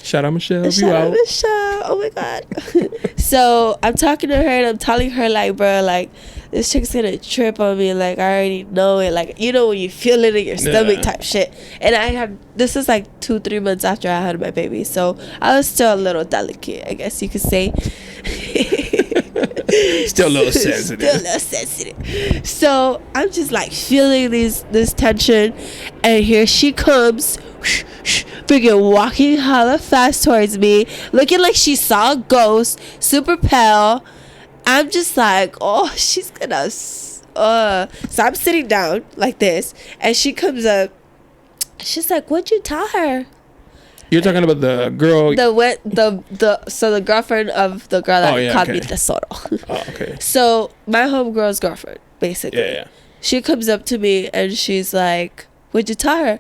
Shout out Michelle.
Michelle. Oh my god. So I'm talking to her, and I'm telling her, like, bro, like, this chick's gonna trip on me. Like, I already know it. Like, you know when you feel it in your stomach type shit. And this is like 2-3 months after I had my baby, so I was still a little delicate, I guess you could say.
Still a little sensitive.
So I'm just like feeling this tension, and here she comes, freaking walking hella fast towards me, looking like she saw a ghost, super pale. I'm just like, oh, she's gonna so I'm sitting down like this, and she comes up. She's like, what'd you tell her?
You're talking about the girl,
the girlfriend of the girl that called me tesoro.
Oh, okay.
So my homegirl's girlfriend, basically.
Yeah.
She comes up to me and she's like, what'd you tell her?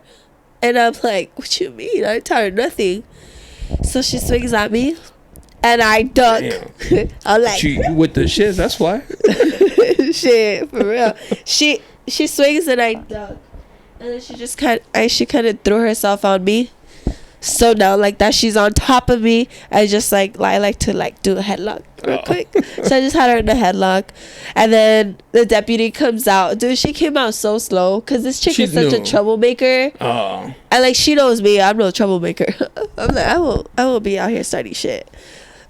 And I'm like, what you mean? I didn't tell her nothing. So she swings at me, and I duck. I'm like,
with the shit, that's why.
Shit, for real. She swings, and I duck. And then she kind of threw herself on me. So now, like that, she's on top of me. I just I like to like do a headlock real quick. So I just had her in a headlock, and then the deputy comes out. Dude, she came out so slow, because this chick is such a troublemaker.
Oh.
And like, she knows me. I'm no troublemaker. I'm like, I won't be out here starting shit.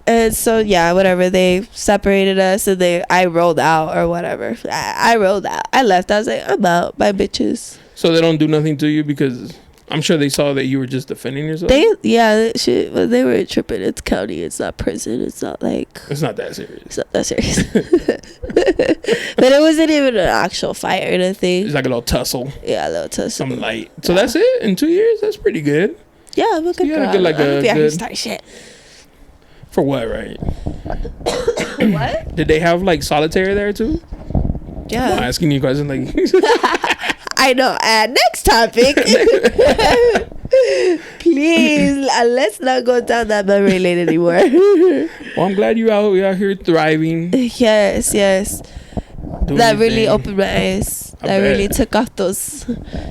And so yeah, whatever, they separated us, and I rolled out or whatever. I rolled out. I left. I was like, I'm out. Bye, bitches.
So they don't do nothing to you because I'm sure they saw that you were just defending yourself.
They were tripping. It's county. It's not prison. It's not that serious. It's not that serious. But it wasn't even an actual fight or anything.
It's like a little tussle.
Yeah, a little tussle.
Some light. So that's it in 2 years. That's pretty good.
Yeah, I'm a good girl. I'm good. Start shit.
For what, right?
What?
Did they have like solitaire there too?
Yeah.
I'm asking you questions like.
I know. Next topic. Please, let's not go down that memory lane anymore.
Well, I'm glad you're out here thriving.
Yes. That really opened my eyes. That really took off those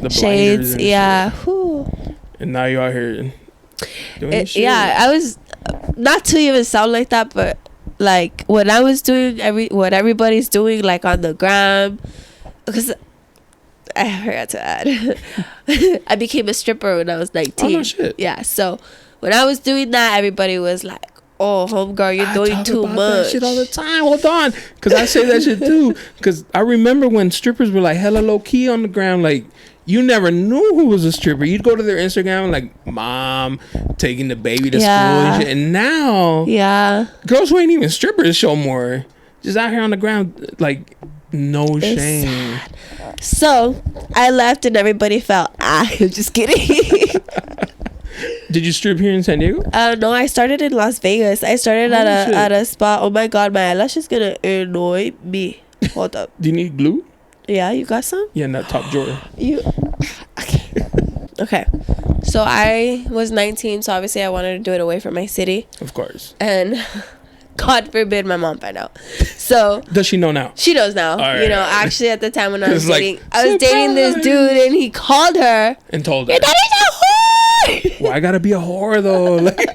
shades. Yeah.
And now you're out here doing shit.
Yeah, I was not to even sound like that, but like when I was doing what everybody's doing, like on the gram, because I forgot to add, I became a stripper when I was 19.
Oh no shit.
Yeah, so when I was doing that, everybody was like, "Oh, homegirl, you're doing too much."
That shit all the time. Hold on, because I say that shit too. Because I remember when strippers were like hella low key on the ground, like. You never knew who was a stripper. You'd go to their Instagram like mom taking the baby to school and shit. And now, girls who ain't even strippers show more. Just out here on the ground, like no shame.
Sad. So I left and everybody felt I'm just kidding.
Did you strip here in San Diego?
No, I started in Las Vegas. I started at a spot. Oh my god, my eyelash is gonna annoy me. Hold up.
Do you need glue?
Yeah, you got some?
Yeah, in that top drawer.
Okay. So I was 19, so obviously I wanted to do it away from my city.
Of course.
And God forbid my mom find out. So
does she know now?
She knows now.
Right,
you know, actually at the time when I was dating, I was dating this dude, and he called her
and told her,
"Your daddy's a whore."
Why gotta be a whore though? Like,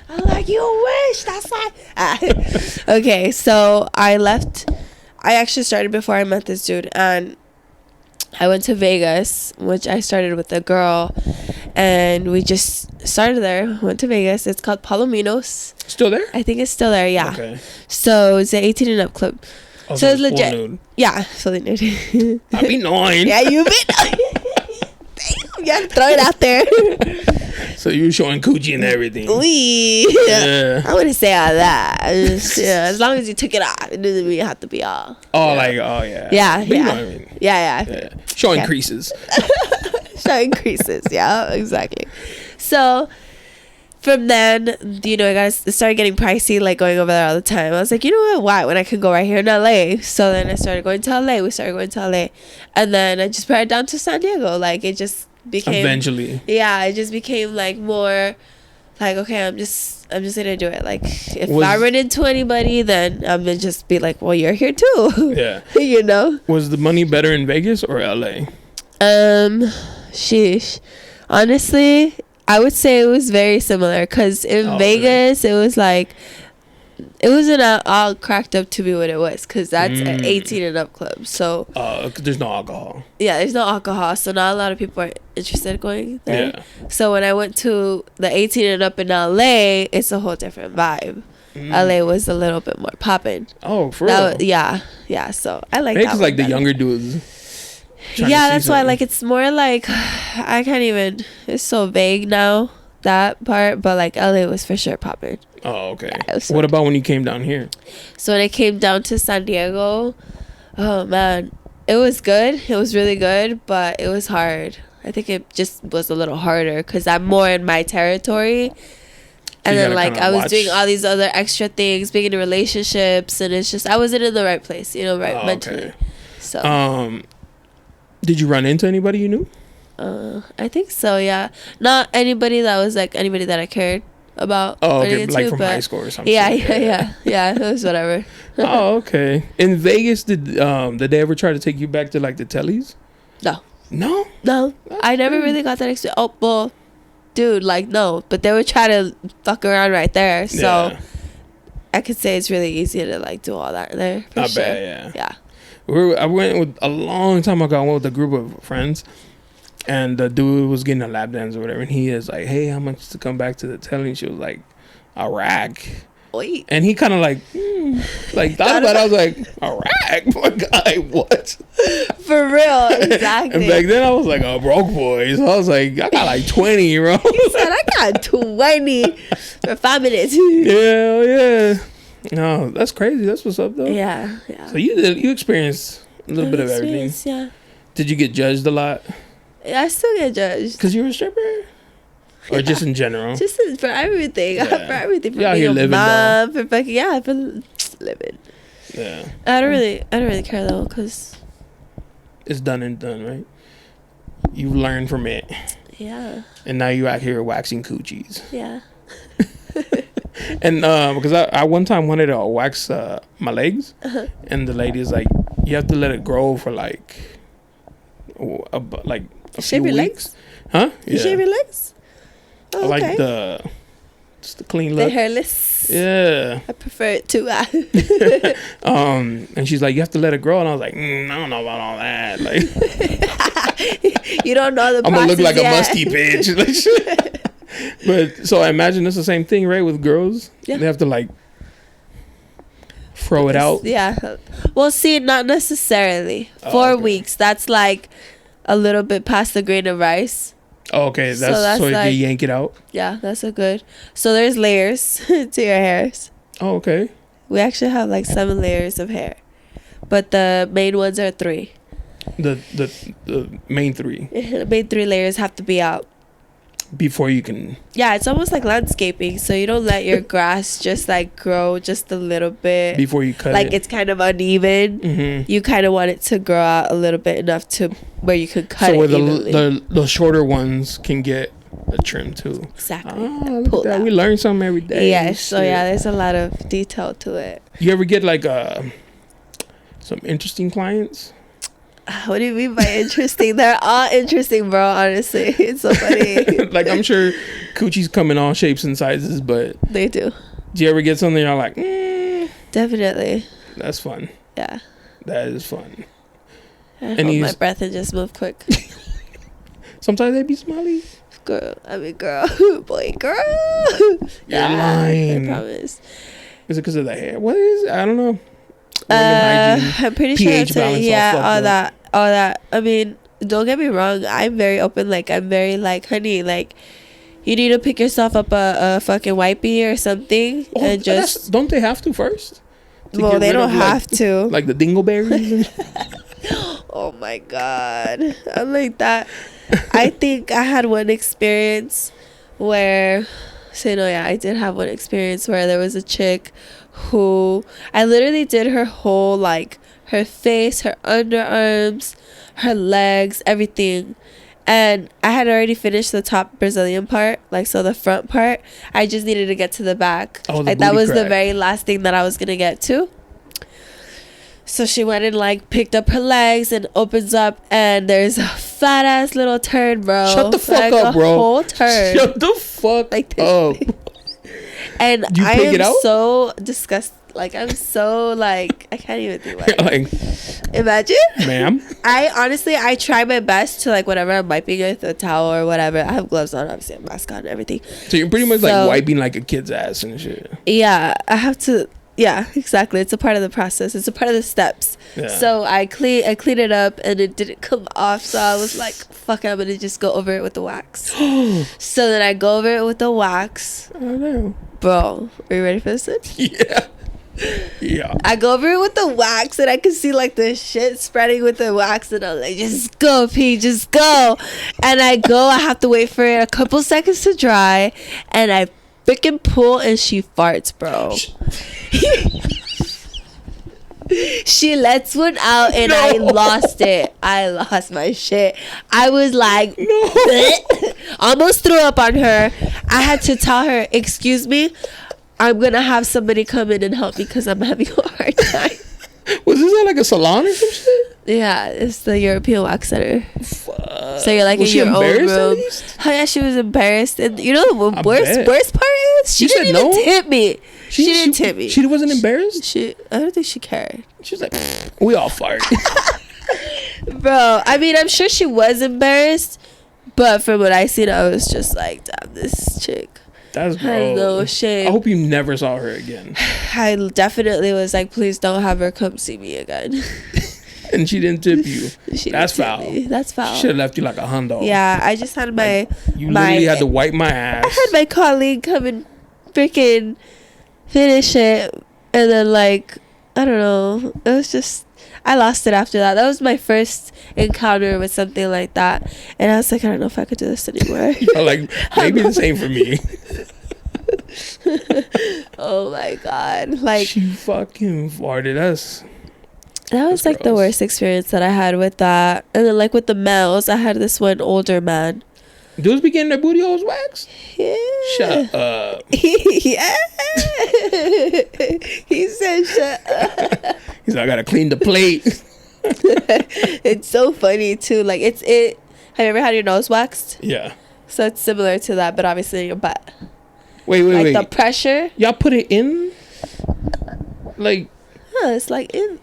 I'm like, you wish. That's not. Okay, so I left. I actually started before I met this dude, and I went to Vegas, which I started with a girl, and we just started there. Went to Vegas. It's called Palomino's.
Still there?
I think it's still there. Yeah.
Okay.
So it's an 18 and up club.
Oh,
so it's legit.
Nude.
Yeah, fully nude.
I be knowing.
Yeah, you be knowing. Yeah, throw it out there.
So you showing coochie and everything.
Yeah. I wouldn't say all that. As long as you took it off, it doesn't mean you have to be all.
Oh, yeah.
Yeah.
But you know what I mean.
Yeah.
Showing creases.
Showing creases. Yeah, exactly. So from then, you know, it started getting pricey, like going over there all the time. I was like, you know what? Why? When I could go right here in LA. So then I started going to LA. We started going to LA, and then I just brought it down to San Diego. Like it just became
eventually.
Yeah, it just became like more like, okay, I'm just gonna do it. Like if I run into anybody, then I'm gonna just be like, well, you're here too.
Yeah.
You know.
Was the money better in Vegas or LA?
Sheesh. Honestly, I would say it was very similar, because in Vegas, it was like, it wasn't all cracked up to be what it was, because that's an 18 and up club. So
there's no alcohol. Yeah,
there's no alcohol, so not a lot of people are interested in going there.
Yeah.
So when I went to the 18 and up in LA, it's a whole different vibe. LA was a little bit more popping.
Oh, for real?
Yeah. So I like that.
Vegas, like the younger dudes.
Yeah, that's why, like, it's more like, I can't even, it's so vague now, that part, but like LA was for sure popping.
Oh, okay.
Yeah,
what about when you came down here?
So when I came down to San Diego, oh man, it was good. It was really good, but it was hard. I think it just was a little harder because I'm more in my territory. And then, like, I was doing all these other extra things, being in relationships, and it's just, I wasn't in the right place, you know, mentally.
Okay.
So.
Did you run into anybody you knew?
I think so, yeah. Not anybody that was, like, anybody that I cared about.
Oh, okay, like from high school or something.
Yeah, it was whatever.
Oh, okay. In Vegas, did they ever try to take you back to, like, the tellies? No?
I never really got that experience. Oh, well, dude, like, no. But they would try to fuck around right there. So I could say it's really easy to, like, do all that there.
Not bad,
Yeah.
I went with a long time ago. I went with a group of friends, and the dude was getting a lap dance or whatever, and he is like, "Hey, how much to come back to the telly?" She was like, a rack.
Wait.
And he kind of like thought about it. I was like, a rack? My guy, what?
For real, exactly.
And back then I was like a broke boy. So I was like, I got like 20, bro.
He said, I got 20 for 5 minutes.
Yeah. No, that's crazy. That's what's up, though.
Yeah.
So you experienced a little bit of everything.
Yeah.
Did you get judged a lot?
I still get judged.
Because you were a stripper? Or just in general?
Just for everything.
Yeah.
For everything. For
you out here living,
mom, for fucking, for living.
Yeah.
I don't really care, though, because
it's done and done, right? You learned from it.
Yeah.
And now you out here waxing coochies.
Yeah.
And because I one time wanted to wax my legs, and the lady's like, you have to let it grow for like a
shave
few
your
weeks.
legs?
Huh?
You shave your legs? Oh,
I like
okay.
just the clean look.
The hairless.
Yeah.
I prefer it too.
And she's like, you have to let it grow, and I was like, I don't know about all that. Like,
you don't know the.
I'm gonna look like
yet.
a musty bitch. But so I imagine it's the same thing, right? With girls, they have to like throw it out.
Yeah. Well, see, not necessarily. 4 weeks. That's like a little bit past the grain of rice.
Oh, okay, that's so like, you yank it out.
Yeah, that's a good. So there's layers to your hairs.
Oh, okay.
We actually have like 7 layers of hair, but the main ones are 3.
The main 3.
The main 3 layers have to be out
before you can.
Yeah, it's almost like landscaping. So you don't let your grass just like grow just a little bit
before you cut
like it's kind of uneven.
Mm-hmm.
You kind of want it to grow out a little bit enough to where you could cut it evenly.
The shorter ones can get a trim too.
Exactly.
Look at that. We learn something every day.
Yes. So yeah, there's a lot of detail to it.
You ever get like some interesting clients?
What do you mean by interesting? They're all interesting, bro. Honestly, it's so funny.
Like, I'm sure coochies come in all shapes and sizes, but
they do.
Do you ever get something you're like,
Definitely.
That's fun.
Yeah.
That is fun.
I hold my breath and just move quick.
Sometimes they be smelly.
Girl, boy, girl.
You're lying.
I promise.
Is it because of the hair? What is it? I don't know.
I'm pretty
pH
sure
balance,
all that. I mean, don't get me wrong, I'm very open. Like, I'm very like, honey, like, you need to pick yourself up a fucking wipey or something and just.
Don't they have to first?
Well, they don't have to.
Like the dingleberries.
Oh my god, I'm like that. I think I had one experience where. I did have one experience where there was a chick who I literally did her whole, like, her face, her underarms, her legs, everything. And I had already finished the top Brazilian part, like, so the front part. I just needed to get to the back.
Oh,
like, that was the very last thing that I was going to get to. So she went and, like, picked up her legs and opens up, and there's a fat ass little turd, bro.
Shut the fuck up, bro.
Whole turd.
Shut the fuck up.
And
I am
so disgusted. Like, I'm so, like, I can't even think about it. Imagine.
Ma'am.
I try my best to, like, whenever I'm wiping with a towel or whatever. I have gloves on, obviously, a mask on and everything.
So you're pretty much, like, wiping, like, a kid's ass and shit.
Yeah, I have to. Yeah, exactly. It's a part of the process. It's a part of the steps. Yeah. So I cleaned it up and it didn't come off. So I was like, fuck it, I'm going to just go over it with the wax. So then I go over it with the wax.
I don't know.
Bro, are you ready for this?
Yeah. Yeah.
I go over it with the wax and I can see like the shit spreading with the wax and I'm like, just go, P, just go. And I have to wait for it a couple seconds to dry and I freaking pull and she farts, bro. She lets one out and I lost it. I lost my shit. I was like, almost threw up on her. I had to tell her, excuse me, I'm gonna have somebody come in and help me because I'm having a hard time.
Was this at like a salon or some shit?
Yeah, it's the European Wax Center.
Fuck.
So you're like
was
in your own room.
Oh
yeah, she was embarrassed, and you know the worst part is she didn't even tip me. She didn't tip me.
She wasn't embarrassed.
I don't think she cared.
She was like, we all fart.
Bro, I mean, I'm sure she was embarrassed, but from what I seen, I was just like, damn, this chick.
That's gross.
No shame.
I hope you never saw her again.
I definitely was like, please don't have her come see me again.
And she didn't tip you. That's foul.
That's foul.
Should have left you like a hundo.
Yeah, I just had my...
You literally had to wipe my ass.
I had my colleague come and freaking finish it. And then, like, I don't know. It was just... I lost it after that. That was my first encounter with something like that. And I was like, I don't know if I could do this anymore.
Like, maybe this ain't for me.
Oh my God. Like,
she fucking farted.
That was like gross. The worst experience that I had with that. And then like with the males, I had this one older man.
Dudes be getting their booty holes waxed?
Yeah.
Shut up.
Yeah. He said shut up.
He's like, I gotta clean the plate.
It's so funny too. Like have you ever had your nose waxed?
Yeah.
So it's similar to that, but obviously in your butt.
Wait.
Like the pressure.
Y'all put it in? Like...
Yeah, it's like in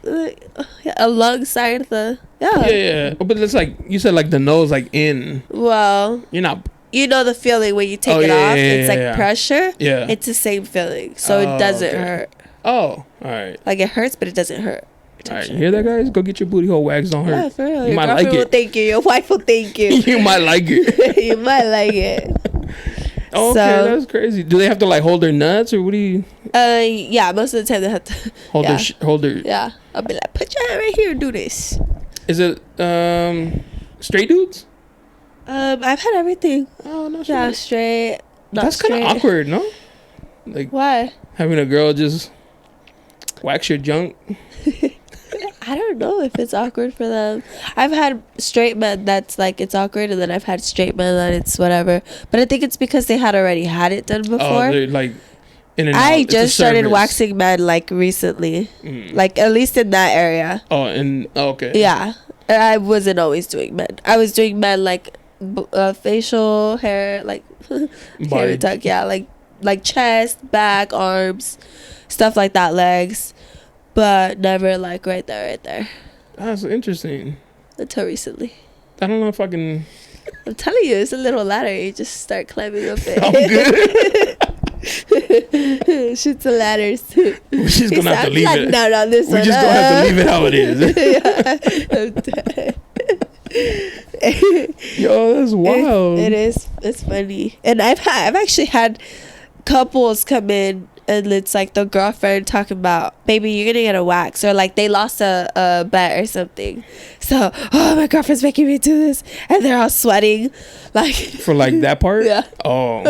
alongside the
yeah. But it's like you said, like the nose, like in.
Well,
you're not.
You know the feeling when you take it off. It's like pressure.
Yeah,
it's the same feeling, so it doesn't hurt.
Oh, all right.
Like it hurts, but it doesn't hurt.
All right, you hear that, guys? Go get your booty hole waxed on her.
Yeah, for real.
You might like it.
Will thank you. Your wife will thank you.
You might like it.
You might like it.
Oh, okay, that's crazy. Do they have to like hold their nuts or what do you?
Yeah, most of the time they have to
hold their.
Yeah, I'll be like, put your hand right here and do this.
Is it straight dudes?
I've had everything.
Oh no,
yeah, straight.
That's kind of awkward, no? Like
why?
Having a girl just wax your junk.
I don't know if it's awkward for them. I've had straight men that's like it's awkward, and then I've had straight men that it's whatever. But I think it's because they had already had it done before.
Oh, they're like in and
I
out.
just started waxing men like recently, like at least in that area.
Oh, okay.
Yeah, I wasn't always doing men. I was doing men like facial hair, like hair tuck. Yeah, like chest, back, arms, stuff like that, legs. But never like right there.
That's interesting.
Until recently.
I don't know if I can.
I'm telling you, it's a little ladder. You just start climbing up it.
I'm good.
Shoots the ladders.
We're just gonna have to leave it.
No, this
We're just gonna have to leave it how it is. Yo, that's wild.
It is. It's funny. And I've actually had couples come in. And it's like the girlfriend talking about, baby, you're gonna get a wax, or like they lost a bet or something. So, my girlfriend's making me do this, and they're all sweating, like
for like that part.
Yeah.
Oh.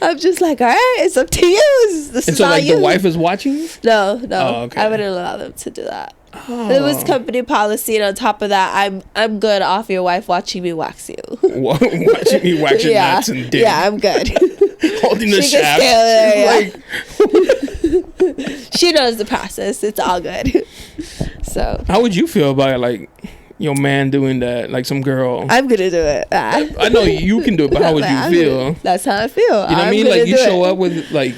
I'm just like, all right, it's up to you. This
and
is
so, like,
you.
the wife is watching.
No.
Oh, okay.
I wouldn't allow them to do that.
Oh.
It was company policy, and on top of that, I'm good off your wife watching me wax you.
Watching me wax your nuts and dick.
Yeah, I'm good.
Holding the shaft.
She knows the process. It's all good. So
how would you feel about it, like your man doing that, like some girl?
I'm gonna do it.
I know you can do it, but how would you feel?
That's how I feel.
You know what I mean? Like you show up with like,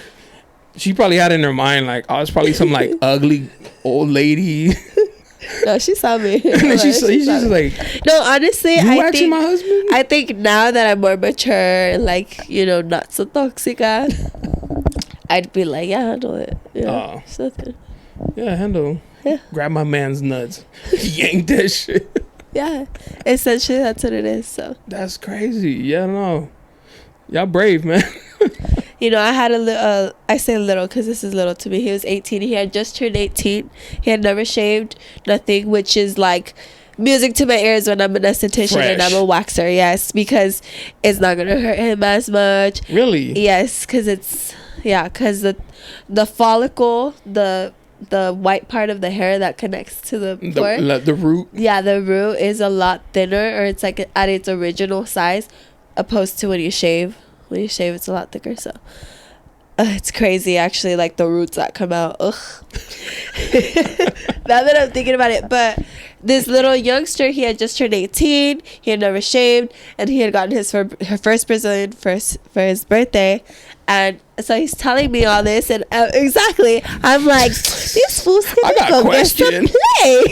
she probably had in her mind like, oh, it's probably some like ugly old lady.
No, she saw me.
And then she's just like,
no, honestly,
I think my husband?
I think now that I'm more mature and like, you know, not so toxic, I'd be like, yeah, handle it. Yeah, something.
Yeah, handle.
Yeah.
Grab my man's nuts. Yank that shit.
Yeah, essentially that's what it is. So
that's crazy. Yeah, no, y'all brave, man.
You know, I had a little, I say little because this is little to me. He was 18. He had just turned 18. He had never shaved, nothing, which is like music to my ears when I'm an esthetician and I'm a waxer. Yes, because it's not going to hurt him as much.
Really?
Yes, because because the follicle, the white part of the hair that connects to the
root.
Yeah, the root is a lot thinner, or it's like at its original size, opposed to when you shave. When you shave, it's a lot thicker. So it's crazy, actually, like the roots that come out. Ugh. Now that I'm thinking about it, but this little youngster, he had just turned 18. He had never shaved, and he had gotten his first Brazilian for his birthday. And so he's telling me all this, and exactly, I'm like, these fools can go get some play.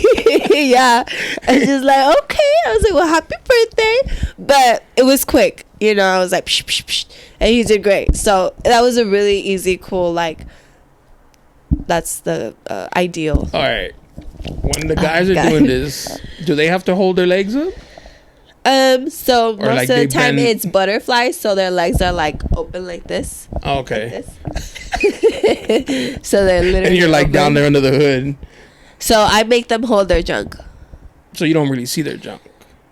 Yeah, and just like, okay. I was like, well, happy birthday, but it was quick. you know, I was like, psh, psh, psh, and he did great. So that was a really easy, cool, like, that's the ideal.
All right. When the guys are doing this, do they have to hold their legs up?
So
Or
most
like
of the
they
time
bend-
it's butterflies, so their legs are like open like this.
Okay.
Like this. So they're literally
And you're like
open.
down there under the hood,
So I make them hold their junk.
so you don't really see their junk.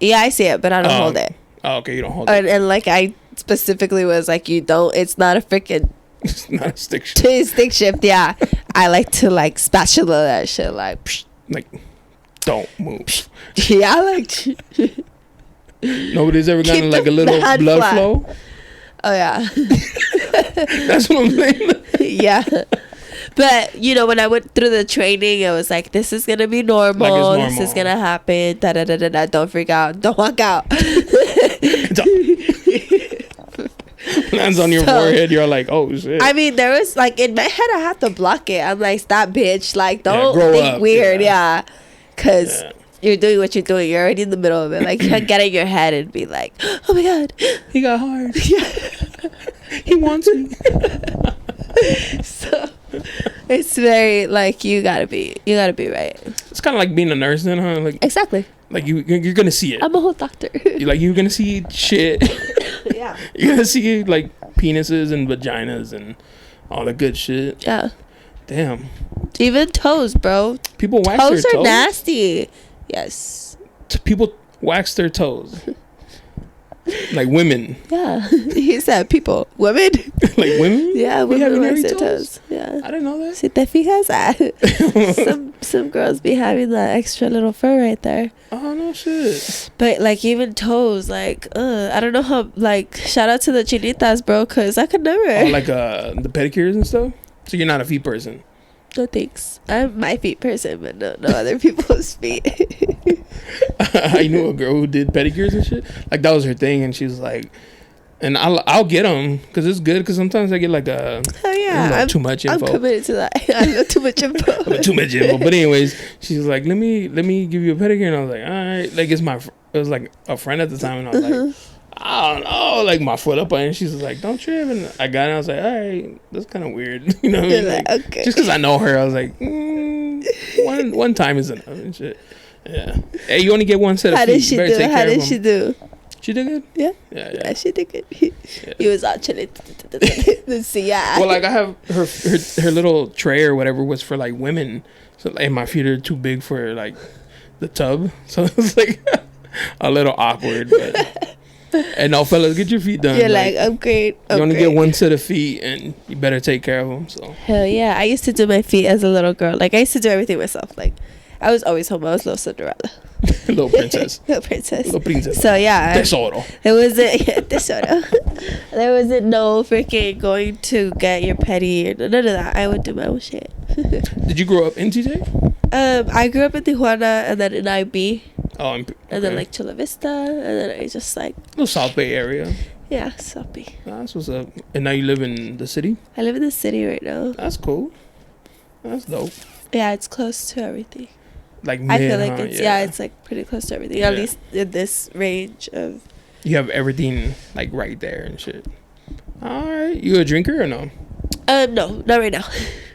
Yeah, I see it, but I don't hold it.
Oh, okay, you don't hold it.
And like I specifically was like, you don't. It's not a freaking
It's not a stick shift.
stick shift. Yeah, I like to like spatula that shit. Like, psh.
Like, don't move.
Yeah, I like. To,
Nobody's ever
Keep
gotten like
the
a little
fat
blood
flat.
flow.
oh yeah.
That's what I'm saying.
Yeah. But you know, when I went through the training, it was like, this is gonna be normal.
Like, it's normal.
This is gonna happen. Da da da da da. Don't freak out. Don't walk out.
Lands on your
So-
forehead. You're like, oh shit.
I mean, there was like in my head, I had to block it. I'm like, stop, bitch. Like, don't
grow
think
up,
weird.
yeah.
Yeah. Cause
Yeah.
you're doing what you're doing. You're already in the middle of it. Like, you can't get in your head and be like, oh my god.
He got hard. He wants me.
So it's very like you gotta be right.
It's kind of like being a nurse, then, huh?
Exactly.
Like you're gonna see it.
I'm a whole doctor.
You're gonna see shit.
Yeah.
You're gonna see like penises and vaginas and all the good shit.
Yeah.
Damn.
Even toes, bro.
People wax
Toes
their
are
toes.
nasty. Yes.
People wax their toes. Like women.
Yeah. He said people. Women.
Like women.
Yeah,
We having
women wax
hairy
their toes. Yeah.
I didn't know that.
Si te fijas, some girls be having that extra little fur right there.
Oh no shit.
But like even toes, like I don't know how. Like shout out to the chinitas, bro, cause I could never.
Oh, like the pedicures and stuff. So you're not a feet person.
No thanks. I'm my feet person, but no other people's feet.
I knew a girl who did pedicures and shit. Like that was her thing, and she was like, and I'll get them because it's good. Because sometimes I get like a
Oh yeah,
I'm too much info.
I'm committed to that. I know too much info.
Too much info. But anyways, she was like, let me give you a pedicure, and I was like, all right. Like it was like a friend at the time, and I was like, I don't know, like my foot up on it. And she was like, don't trip. And I got it. I was like, all right, that's kind of weird. You know what I mean?
You're like,
Like,
okay.
just because I know her, I was like, one time is enough and shit. Yeah. Hey, you only get one set of
How
feet.
did she
You better
do?
take
How
care of
did
them.
she do?
She did good.
Yeah.
Yeah,
Yeah,
yeah.
she did good. He was all chilling. See, yeah.
Well, like I have her little tray or whatever was for like women, so and my feet are too big for like the tub, so it's like a little awkward. But and no, fellas, get your feet done.
You're like, upgrade.
you only get one set of feet, and you better take care of them. So
Hell yeah. I used to do my feet as a little girl. Like, I used to do everything myself. Like, I was always home. I was little Cinderella.
little princess,
Little princess.
little princess.
So, yeah.
Tesoro.
There wasn't, tesoro. There wasn't no freaking going to get your petty or none of that. I would do my own shit.
Did you grow up in TJ?
I grew up in Tijuana and then in IB.
Oh,
And then like Chula Vista. And then I just like,
little South Bay area.
yeah, Soppy.
That's what's up. And now you live in the city.
I live in the city right now.
That's cool. That's dope.
Yeah, it's close to everything.
Like
I feel
mid,
like
huh?
it's it's like pretty close to everything. At
Yeah.
least in this range of.
You have everything like right there and shit. All right, you a drinker or no?
No, not right now.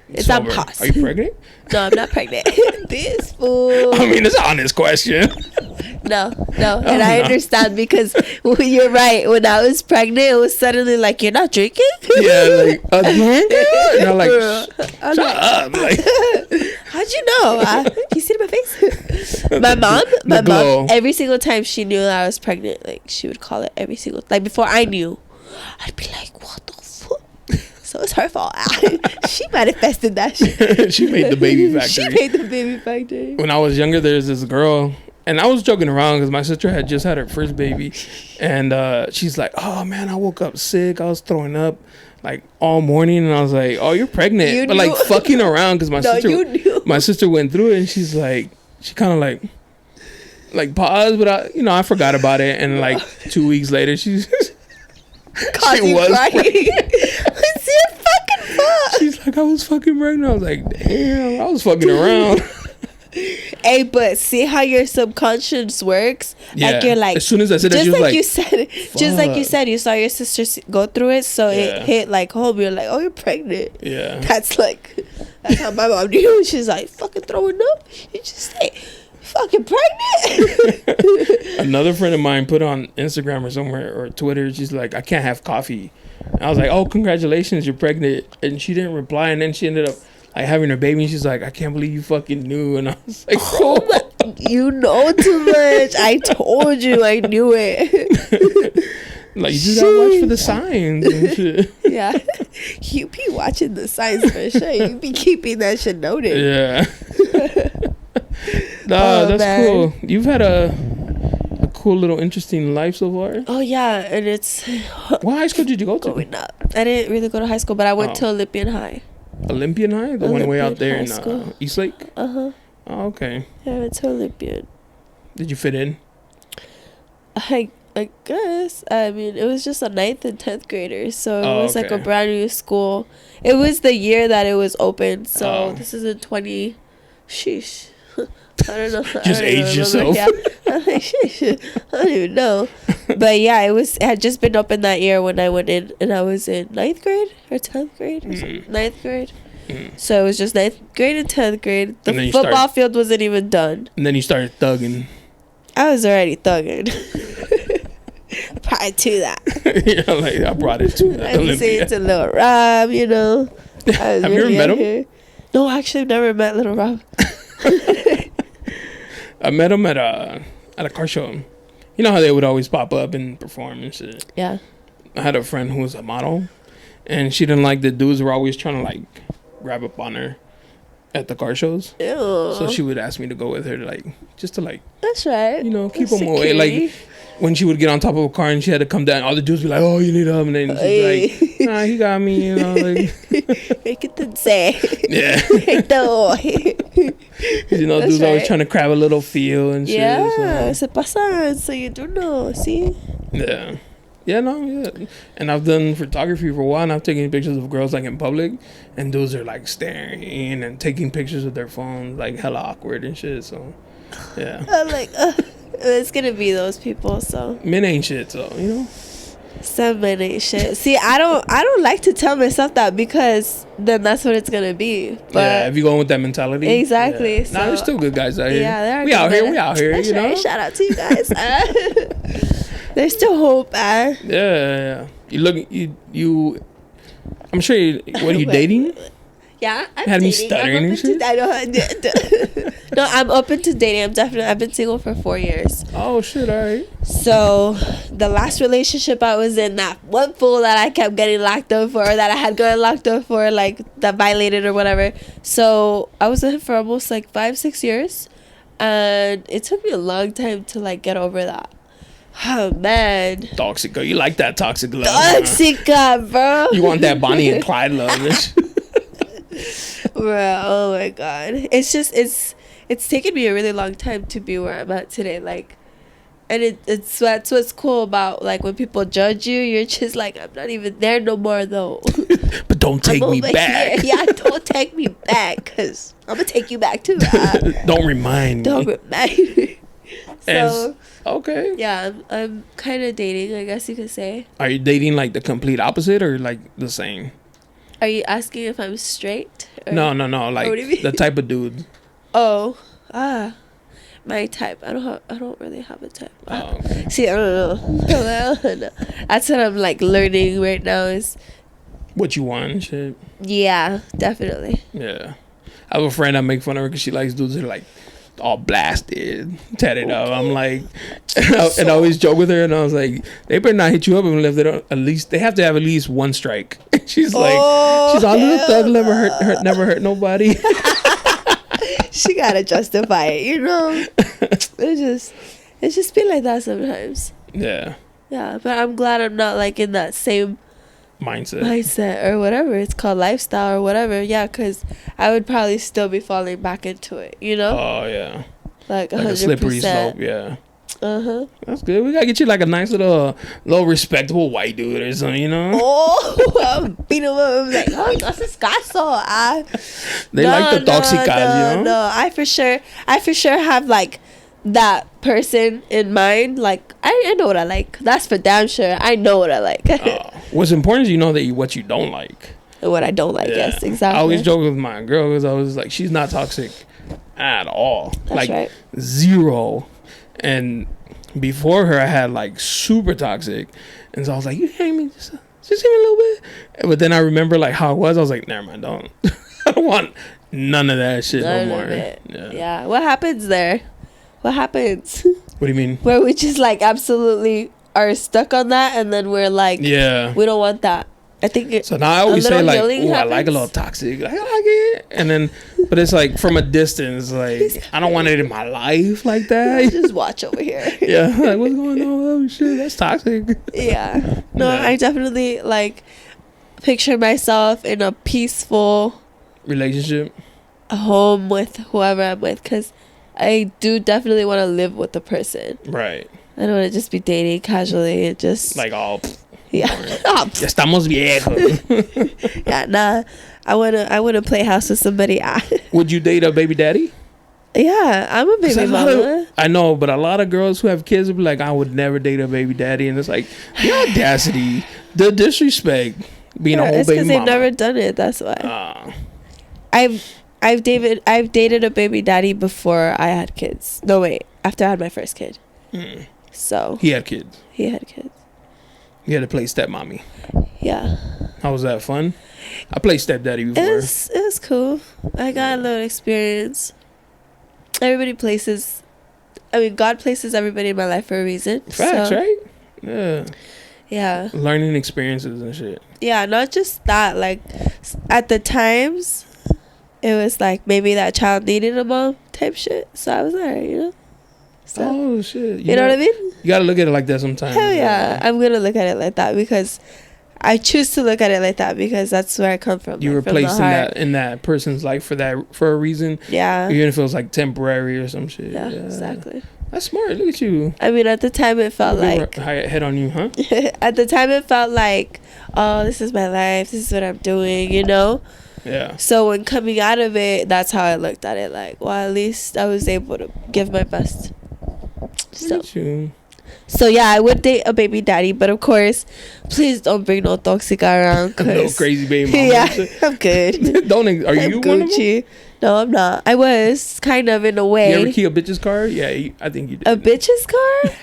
It's on
Sober.
pause.
Are you pregnant?
No, I'm not pregnant. This fool.
I mean, it's an honest question.
No, and I understand because you're right. When I was pregnant, it was suddenly like, you're not drinking?
Yeah, like again, girl? And I'm like,
I'm
shut up. Like,
how'd you know? You see it in my face? My mom, every single time she knew I was pregnant, like she would call it every single, like before I knew, I'd be like, what the fuck? So it's her fault. She manifested that shit.
she made the baby factory.
She made the baby factory.
When I was younger, there's this girl, and I was joking around because my sister had just had her first baby, and she's like, "Oh man, I woke up sick. I was throwing up like all morning," and I was like, "Oh, you're pregnant,"
You
but like
knew.
fucking around because
You knew.
my sister went through it, and she's like, she kind of like paused, but I forgot about it, and like 2 weeks later, she's.
Cause
She
you
was
crying.
pregnant.
It's your fucking fault.
She's like, I was fucking pregnant. I was like, damn, I was fucking around.
Hey, but see how your subconscious works?
Yeah.
Like you're like,
as soon as I said that,
just
you
like
was
you said, just like you
fuck.
said, you saw your sister go through it, so it hit like home. You're like, oh, you're pregnant.
Yeah.
That's how my mom knew. She's like, fucking throwing up. You just say, fucking pregnant.
Another friend of mine put on Instagram or somewhere or Twitter, she's like, I can't have coffee. And I was like, oh, congratulations, you're pregnant. And she didn't reply, and then she ended up like having her baby, and she's like, I can't believe you fucking knew. And I was like, bro,
you know too much. I told you, I knew it.
like, you just gotta watch for the signs and shit.
Yeah, you be watching the signs for sure. You be keeping that shit noted.
Yeah. Nah, that's
man.
cool. You've had a cool little interesting life so far.
Oh yeah, and it's
What high school did you go to?
going up. I didn't really go to high school, but I went to Olympian High.
Olympian High, the one way out there in
School.
Eastlake.
Oh,
Okay.
yeah, I went to Olympian.
Did you fit in?
I guess. I mean, it was just a 9th and 10th graders, so it was like a brand new school. It was the year that it was open, so this is in 20. Sheesh. I don't know.
Just age yourself.
Yeah. I'm like, sheesh. I don't even know. But yeah, it had just been open that year when I went in, and I was in 9th grade or 10th grade or something. 9th grade. So it was just 9th grade and 10th grade. The football field wasn't even done.
And then you started thugging.
I was already thugging. Prior to that.
Yeah, like I brought it to that.
I was saying to Lil Rob, you know.
Have you ever met him?
Here. No, actually, I've never met Lil Rob.
I met him at a car show. You know how they would always pop up and perform and shit.
Yeah.
I had a friend who was a model, and she didn't like the dudes who were always trying to like grab up on her at the car shows.
Ew.
So she would ask me to go with her to just to
That's right.
you know, keep them away. Like when she would get on top of a car and she had to come down, all the dudes would be like, "Oh, you need help," and then she'd be like, "Nah, he got me," you know, like. Yeah. You know, dudes always trying to grab a little feel and shit.
Yeah, se pasan, so you don't know, see?
Yeah. Yeah, no, yeah. And I've done photography for a while, and I've taken pictures of girls like in public, and dudes are like staring and taking pictures with their phones, like hella awkward and shit. So, yeah.
I'm like, it's gonna be those people. So
men ain't shit, so you know.
Some men ain't shit. See, I don't like to tell myself that because then that's what it's gonna be. But
yeah, if you going with that mentality,
exactly.
Yeah.
So,
there's still good guys out here.
Yeah,
we out here.
That's
you know.
right. Shout out to you guys. There's still hope,
Yeah. You look, you. I'm sure. What are you dating?
Yeah, I'm
had
dating.
me stuttering and shit.
No, I'm open to dating. I've been single for 4 years.
Oh shit! All right.
So the last relationship I was in, that one fool that I kept getting locked up for, that I had gotten locked up for, like that violated or whatever. So I was with him for almost like 5-6 years, and it took me a long time to like get over that. Oh man,
Toxic girl, you like that toxic love?
Toxic, bro.
You want that Bonnie and Clyde love?
Bro, oh my god, it's taken me a really long time to be where I'm at today. Like, and that's what's cool about like when people judge you, you're just like, I'm not even there no more though.
But don't take me back.
Here. Yeah, don't take me back, cause I'm gonna take you back too.
Don't remind me.
Don't remind me. So
okay.
Yeah, I'm kind of dating, I guess you could say.
Are you dating like the complete opposite or like the same?
Are you asking if I'm straight? Or,
No. Like the type of dude.
Oh, my type. I don't really have a type.
Oh, okay.
See, I don't know. That's what I'm like learning right now. Is
what you want and shit.
Yeah, definitely.
Yeah, I have a friend I make fun of her because she likes dudes that are like all blasted, tatted up. I'm like, and I always joke with her, and I was like, they better not hit you up unless they don't. At least they have to have at least one strike. She's like, she's all little thug, never hurt nobody.
She gotta justify it, you know. It's just been like that sometimes.
Yeah.
Yeah, but I'm glad I'm not like in that same mindset or whatever it's called, lifestyle or whatever. Yeah, because I would probably still be falling back into it, you know.
Oh yeah.
Like 100%.
a slippery slope. Yeah. That's good. We gotta get you like a nice little respectable white dude or something, you know.
I'll beat him up. I'm like, oh, that's escaso.
They like the toxicas, you know.
No, I for sure have like that person in mind. Like I know what I like. That's for damn sure. I know what I like.
What's important is you know that what you don't like.
What I don't like, yes, exactly.
I always joke with my girl because I was like, she's not toxic at all.
That's
like
right.
zero. And before her, I had like super toxic, and so I was like, "You hate me, just give me a little bit." But then I remember like how it was. I was like, "Never mind, don't. I don't want none of that shit no more."
Yeah. What happens there? What happens?
What do you mean?
Where we just like absolutely are stuck on that, and then we're like, we don't want that. I think
so. Now I always say like, "Oh, I like a little toxic. Like, I like it," and then, but it's like from a distance. Like I don't want it in my life like that.
Just watch over here.
Yeah, like what's going on? Oh shit, that's toxic.
Yeah. No, I definitely like picture myself in a peaceful
relationship,
a home with whoever I'm with, because I do definitely want to live with the person.
Right.
I don't want to just be dating casually and just
like all.
Yeah.
Ya estamos viejos.
Yeah, nah. I wanna play house with somebody.
Would you date a baby daddy?
Yeah, I'm a baby mama.
I know, but a lot of girls who have kids will be like, I would never date a baby daddy, and it's like the audacity, the disrespect, being a whole baby mama. It's because
they've never done it. That's why. I've dated a baby daddy before I had kids. No wait, after I had my first kid. So
he had kids.
He had kids.
You had to play stepmommy.
Yeah.
How was that? Fun? I played stepdaddy before.
It was cool. I got a little experience. God places everybody in my life for a reason.
Facts, right? Yeah.
Yeah.
Learning experiences and shit.
Yeah, not just that. Like, at the times, it was like maybe that child needed a mom type shit. So I was alright, you know? So,
oh shit!
You know what I mean?
You gotta look at it like that sometimes.
Hell yeah, I'm gonna look at it like that because I choose to look at it like that because that's where I come from.
You were placed in that person's life for a reason.
Yeah.
Even if it was like temporary or some shit.
Yeah, exactly.
That's smart. Look at you.
I mean, at the time it felt like
head on you, huh?
At the time it felt like, oh, this is my life. This is what I'm doing. You know.
Yeah.
So when coming out of it, that's how I looked at it. Like, well, at least I was able to give my best. So yeah, I would date a baby daddy, but of course, please don't bring no toxic around.
No crazy baby mama.
Yeah, I'm good.
Are you one of them?
No, I'm not. I was kind of in a way.
You ever key a bitch's car? Yeah, I think you did.
A bitch's car?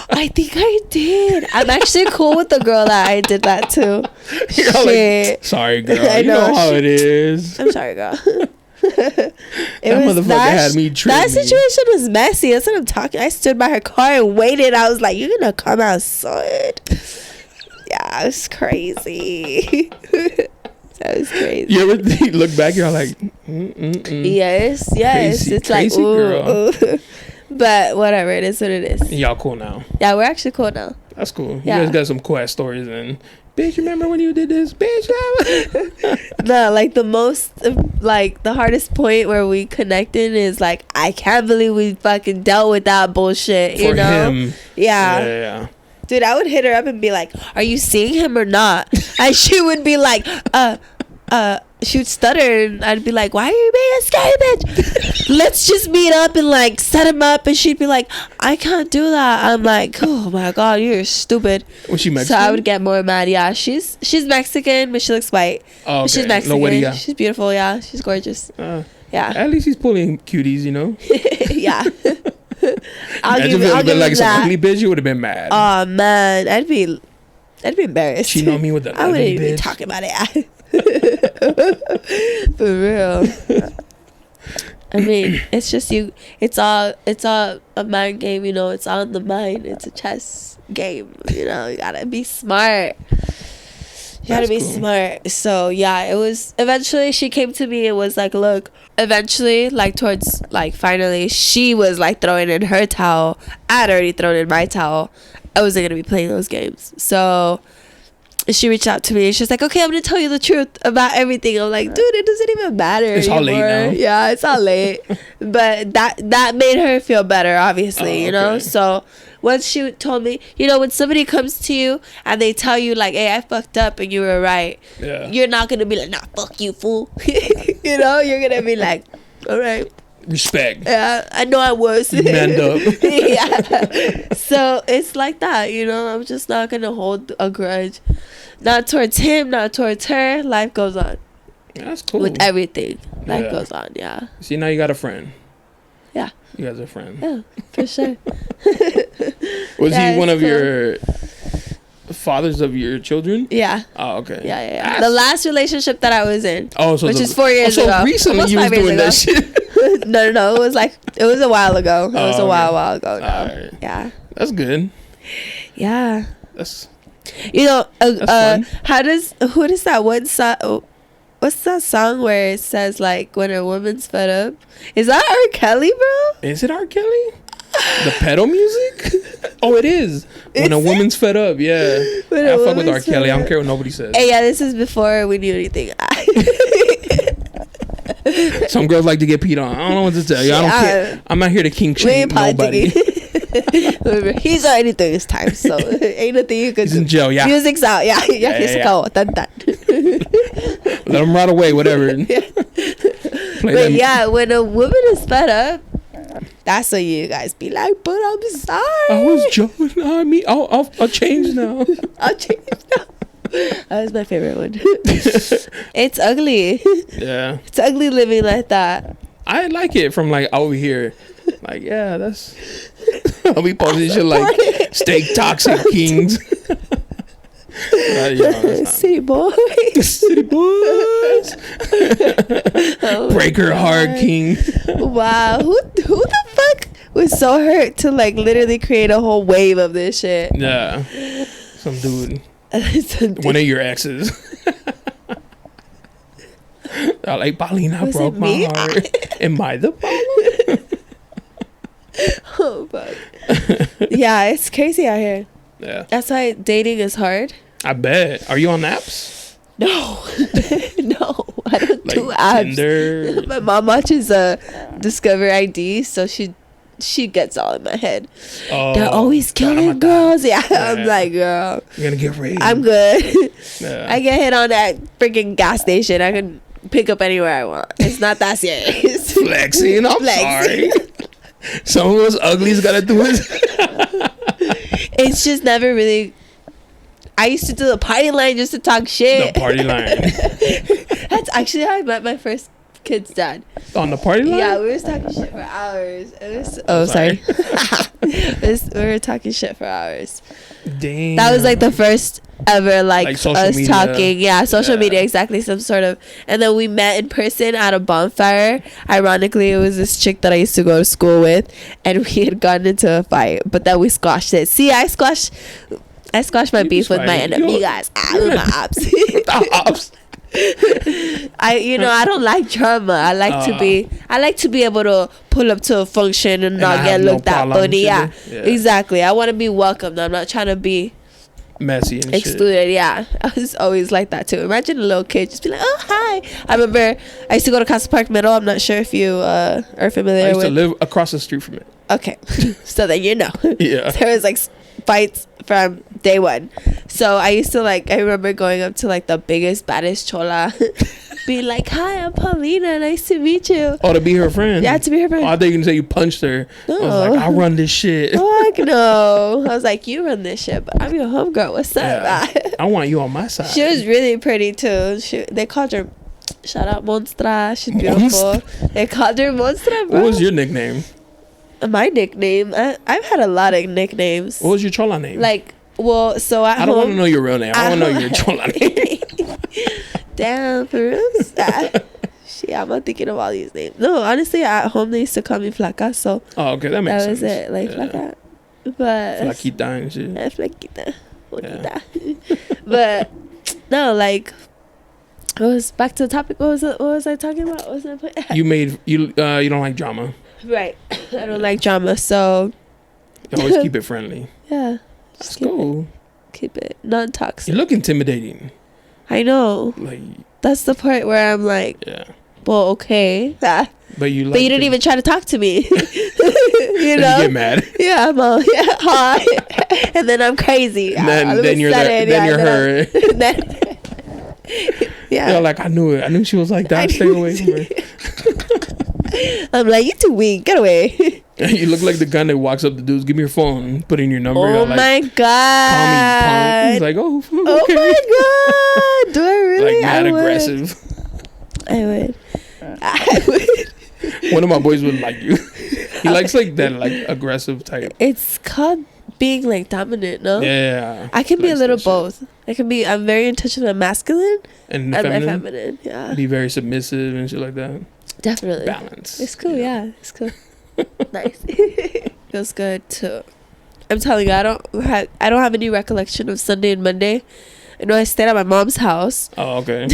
I think I did. I'm actually cool with the girl that I did that to.
Shit. Like, sorry, girl. I know how it is.
I'm sorry, girl.
That motherfucker had me tripping.
That situation was messy. That's what I'm talking. I stood by her car and waited. I was like, "You're gonna come outside?" Yeah, it was crazy. That was crazy.
You ever look back? You're like,
yes.
Crazy,
it's like, ooh, girl. Ooh. But whatever, it is what it is.
Y'all cool now?
Yeah, we're actually cool now.
That's cool. You guys got some cool ass stories and. Bitch, remember when you did this? Bitch.
No, like the hardest point where we connected is like, I can't believe we fucking dealt with that bullshit.
For him.
Yeah. Dude, I would hit her up and be like, are you seeing him or not? And she would be like, she would stutter and I'd be like, why are you being a scary bitch? Let's just meet up and like set him up. And she'd be like, I can't do that. I'm like, oh my god, you're stupid.
Was she Mexican?
So I would get more mad. Yeah, she's Mexican, but she looks white.
Oh, okay.
She's Mexican. She's beautiful. Yeah, she's gorgeous. Yeah.
At least he's pulling cuties, you know.
Yeah. I'll give
like some
that.
ugly bitch, you would have been mad.
Oh man, I'd be embarrassed.
She know me with the ugly bitch. I wouldn't even
be talking about it. For real. I mean, it's just it's all a mind game, you know. It's all in the mind. It's a chess game, you know. You gotta be smart. You gotta be smart. So yeah, it was eventually she came to me and was like, look, eventually, like towards like finally she was like throwing in her towel. I had already thrown in my towel. I wasn't gonna be playing those games. So she reached out to me and she's like, okay, I'm gonna tell you the truth about everything. I'm like, dude, it doesn't even matter
It's
anymore.
all late now.
Yeah, it's all late. But that made her feel better, obviously, you know. So once she told me, you know, when somebody comes to you and they tell you like, hey, I fucked up and you were right, you're not gonna be like, nah, fuck you, fool. You know, you're gonna be like, all right,
respect.
Yeah, I know I was.
You manned up.
Yeah. So it's like that, you know. I'm just not gonna hold a grudge. Not towards him, not towards her. Life goes on.
Yeah, that's cool.
With everything. Life goes on, yeah.
See, now you got a friend.
Yeah.
You guys are friends.
Yeah, for sure.
Was he one of your fathers of your children?
Yeah.
Oh, okay.
Yeah. The last relationship that I was in.
Oh, so
which is 4 years ago.
So recently you was doing that shit.
No. It was a while ago. It was a while ago now.
Right.
Yeah.
That's good.
Yeah.
That's
you know,
fun.
who does that one song? What's that song where it says like when a woman's fed up? Is that R. Kelly, bro?
Is it R. Kelly? The pedal music? Oh, it is. When a woman's fed up, yeah. I fuck with R. Kelly. I don't care what nobody says.
Hey, yeah, this is before we knew anything.
Some girls like to get peed on. I don't know what to tell you. I don't care. I'm not here to kink shame nobody.
He's already doing his time, so ain't nothing you can do.
He's in jail, yeah.
Music's out, yeah.
Let him ride away, whatever.
But yeah, when a woman is fed up, that's when you guys be like, but I'm sorry.
I was joking. I'll change now.
I'll change now. That was my favorite one. It's ugly.
Yeah.
It's ugly living like that.
I like it from like over here. Like, yeah, that's we posting shit like steak toxic kings.
City boys.
City boys. Break her heart king.
Wow. Who the fuck was so hurt to like literally create a whole wave of this shit?
Yeah. Some dude. One of your exes. I like Paulina broke my heart. Am I the problem?
Oh fuck. Yeah, it's crazy out here.
Yeah.
That's why dating is hard.
I bet. Are you on apps?
No. No. I don't do apps.
Tinder.
My mom watches Discover ID, so she gets all in my head.
Oh,
they're always killing girls. Yeah. I'm like, girl,
you're gonna get raped.
I'm good.
Yeah.
I get hit on that freaking gas station. I can pick up anywhere I want. It's not that serious.
Flexing. I'm sorry. Some of us uglies gotta do it.
It's just never really. I used to do the party line just to talk shit.
The party line.
That's actually how I met my first kid's dad.
On the party line?
Yeah, we were talking shit for hours. Sorry. We were talking shit for hours.
Damn.
That was like the first ever like us
media.
talking. Yeah, social media, exactly. Some sort of. And then we met in person at a bonfire. Ironically, it was this chick that I used to go to school with, and we had gotten into a fight, but then we squashed it. See, I squashed my beef with my enemy guys. With my ops. I don't like drama. I like to be able to pull up to a function and not get looked at funny. Yeah, exactly. I want to be welcomed. I'm not trying to be
messy and
excluded.
Shit.
Yeah, I was always like that too. Imagine a little kid just be like, oh hi. I remember I used to go to Casa Park Middle. I'm not sure if you are familiar with.
I used to live across the street from it.
Okay. So then you know.
Yeah.
There was like fights from day one. So I used to I remember going up to like the biggest, baddest chola, be like, hi, I'm Paulina, nice to meet you.
Oh, to be her friend?
Yeah, to be her friend.
Oh, I thought you were going to say you punched her.
No.
I was like, I'll run this shit.
Fuck no. I was like, you run this shit, but I'm your homegirl. What's up?
Yeah. I want you on my side.
She was really pretty too. They called her, shout out Monstra. She's beautiful. They called her Monstra, bro.
What was your nickname?
My nickname? I've had a lot of nicknames.
What was your chola name?
So at home.
I don't want to know your real name. I want to know your chola name.
Damn, for real? Shit, I'm not thinking of all these names. No, honestly, at home they used to call me Flaca, so.
Oh, okay, that makes sense.
That was it, Flaca. But.
Flaquita and shit.
Flaquita. Bonita. Yeah. But, no, it was back to the topic. What was I talking about? What was I putting?
You don't like drama.
Right. I don't like drama, so.
You always keep it friendly.
Yeah.
That's cool.
keep it non-toxic.
You look intimidating.
I know.
Like,
that's the part where I'm like,
yeah.
Well, okay.
But you
didn't even try to talk to me. You know?
You get mad.
Yeah, I'm all hi. And then I'm crazy.
Then you're her.
Yeah.
You're like, I knew it. I knew she was like that. Stay away from her.
I'm like, you too weak. Get away.
You look like the guy that walks up to dudes. Give me your phone. Put in your number.
Oh
like,
my god.
Call me punk. He's like, oh, okay.
Oh my god. Do I really?
Like mad aggressive.
I would.
One of my boys would like you. He likes like that like aggressive type.
It's called being like dominant, no?
Yeah.
I can be a little both. I'm very intentionally masculine
and
feminine. Yeah.
Be very submissive and shit like that.
Definitely.
Balance.
It's cool, yeah. It's cool. Nice. Feels good too. I'm telling you, I don't have any recollection of Sunday and Monday. I know I stayed at my mom's house.
Oh, okay.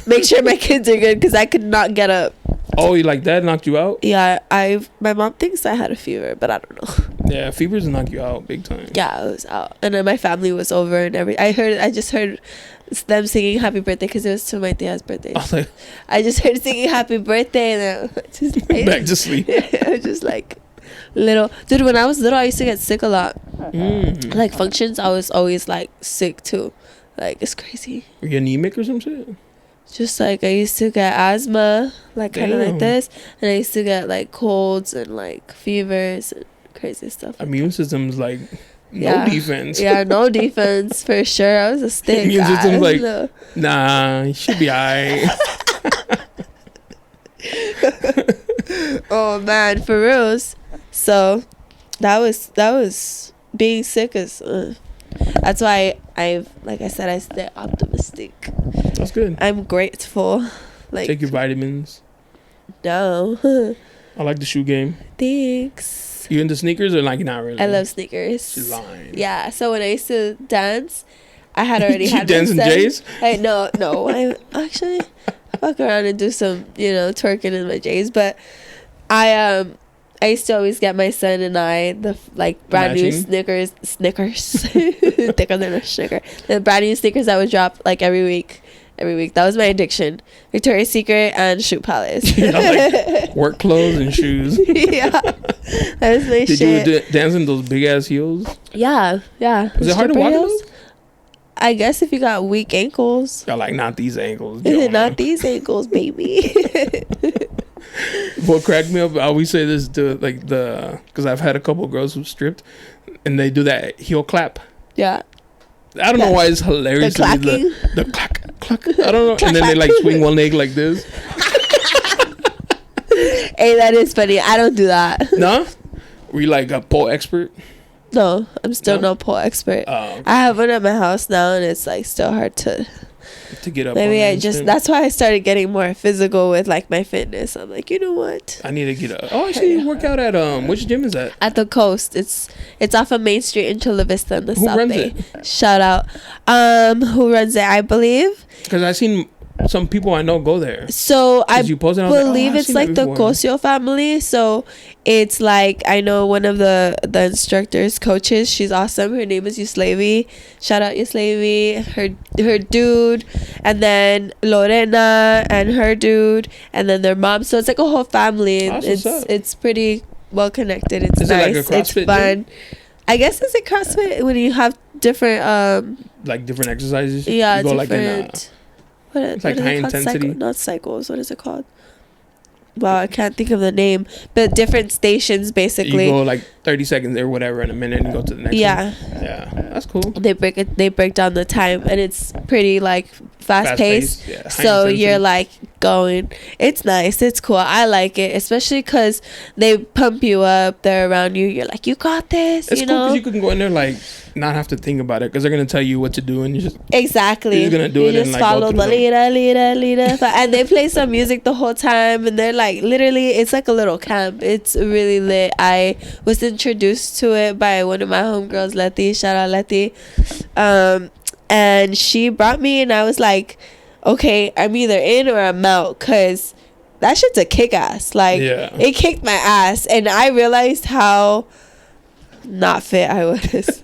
Make sure my kids are good because I could not get up.
Oh, you like that knocked you out?
Yeah, my mom thinks I had a fever, but I don't know.
Yeah, fevers knock you out big time.
Yeah, I was out, and then my family was over and I just heard them singing happy birthday because it was to my tia's birthday. I just heard singing happy birthday and then
back to sleep.
I was just like little dude. When I was little, I used to get sick a lot. Like functions, I was always like sick too. Like it's crazy.
Were you anemic or some shit?
Just like I used to get asthma, like kind of like this, and I used to get like colds and like fevers and crazy stuff.
Immune system's like no defense.
Yeah, no defense for sure. I was a stick.
Immune system's like nah, you should be alright.
Oh man, for reals. So that was being sick is. That's why like I said, I stay optimistic.
That's good.
I'm grateful. Like
take your vitamins.
No.
I like the shoe game.
Thanks.
You into sneakers or like not really?
I love sneakers.
She's lying.
Yeah. So when I used to dance, I had already had
dance in J's?
No. I actually fuck around and do some, twerking in my J's, but I used to always get my son and I the brand new Snickers, thicker than a Snicker. The brand new sneakers that would drop like every week. That was my addiction. Victoria's Secret and Shoe Palace.
Like work clothes and shoes.
Yeah, that was my shit.
Did you dance in those big ass heels?
Yeah.
Was it hard to walk in those?
I guess if you got weak ankles.
Y'all like not these ankles.
Not these ankles, baby.
What cracked me up, I always say this to because I've had a couple of girls who stripped and they do that heel clap.
Yeah.
I don't know why it's hilarious.
The clacking.
The clack. I don't know. And then they like swing one leg like this.
Hey, that is funny. I don't do that.
No? Were you like a pole expert?
No, I'm still no pole expert.
Oh, okay.
I have one at my house now, and it's like still hard to
get up.
Maybe that's why I started getting more physical with like my fitness. I'm like, you know what?
I need to get up. Oh, I see you work out at which gym is that?
At the Coast. It's off of Main Street in Chula Vista in the
Who
South
runs
Bay.
it?
Shout out. Who runs it? I believe.
Because I seen some people I know go there.
So I
believe
it's like the Cosio family. So it's like I know one of the instructors, coaches. She's awesome. Her name is Yuslavi. Shout out Yuslavi. Her dude, and then Lorena and her dude, and then their mom. So it's like a whole family. It's pretty well connected. It's
is
nice.
It like a CrossFit
it's fun.
Gym?
I guess it's a CrossFit when you have different
like different exercises.
Yeah,
you go
different.
It's like high intensity.
Not cycles. What is it called? Wow, I can't think of the name. But different stations, basically.
You go like 30 seconds or whatever in a minute, and you go to the next.
Yeah.
One. Yeah, that's cool.
They break down the time, and it's pretty like fast paced.
Yeah,
so you're like going. It's nice. It's cool. I like it, especially because they pump you up. They're around you. You're like, you got this.
It's cool because you can go in there like not have to think about it because they're gonna tell you what to do and you just
exactly.
You're gonna do it.
Just
and
follow the leader, and they play some music the whole time, and they're like literally, it's like a little camp. It's really lit. I was introduced to it by one of my homegirls, Letty. Shout out Letty. And she brought me, and I was like, okay, I'm either in or I'm out, because that shit's a kick ass. Like, it kicked my ass. And I realized how not fit I was.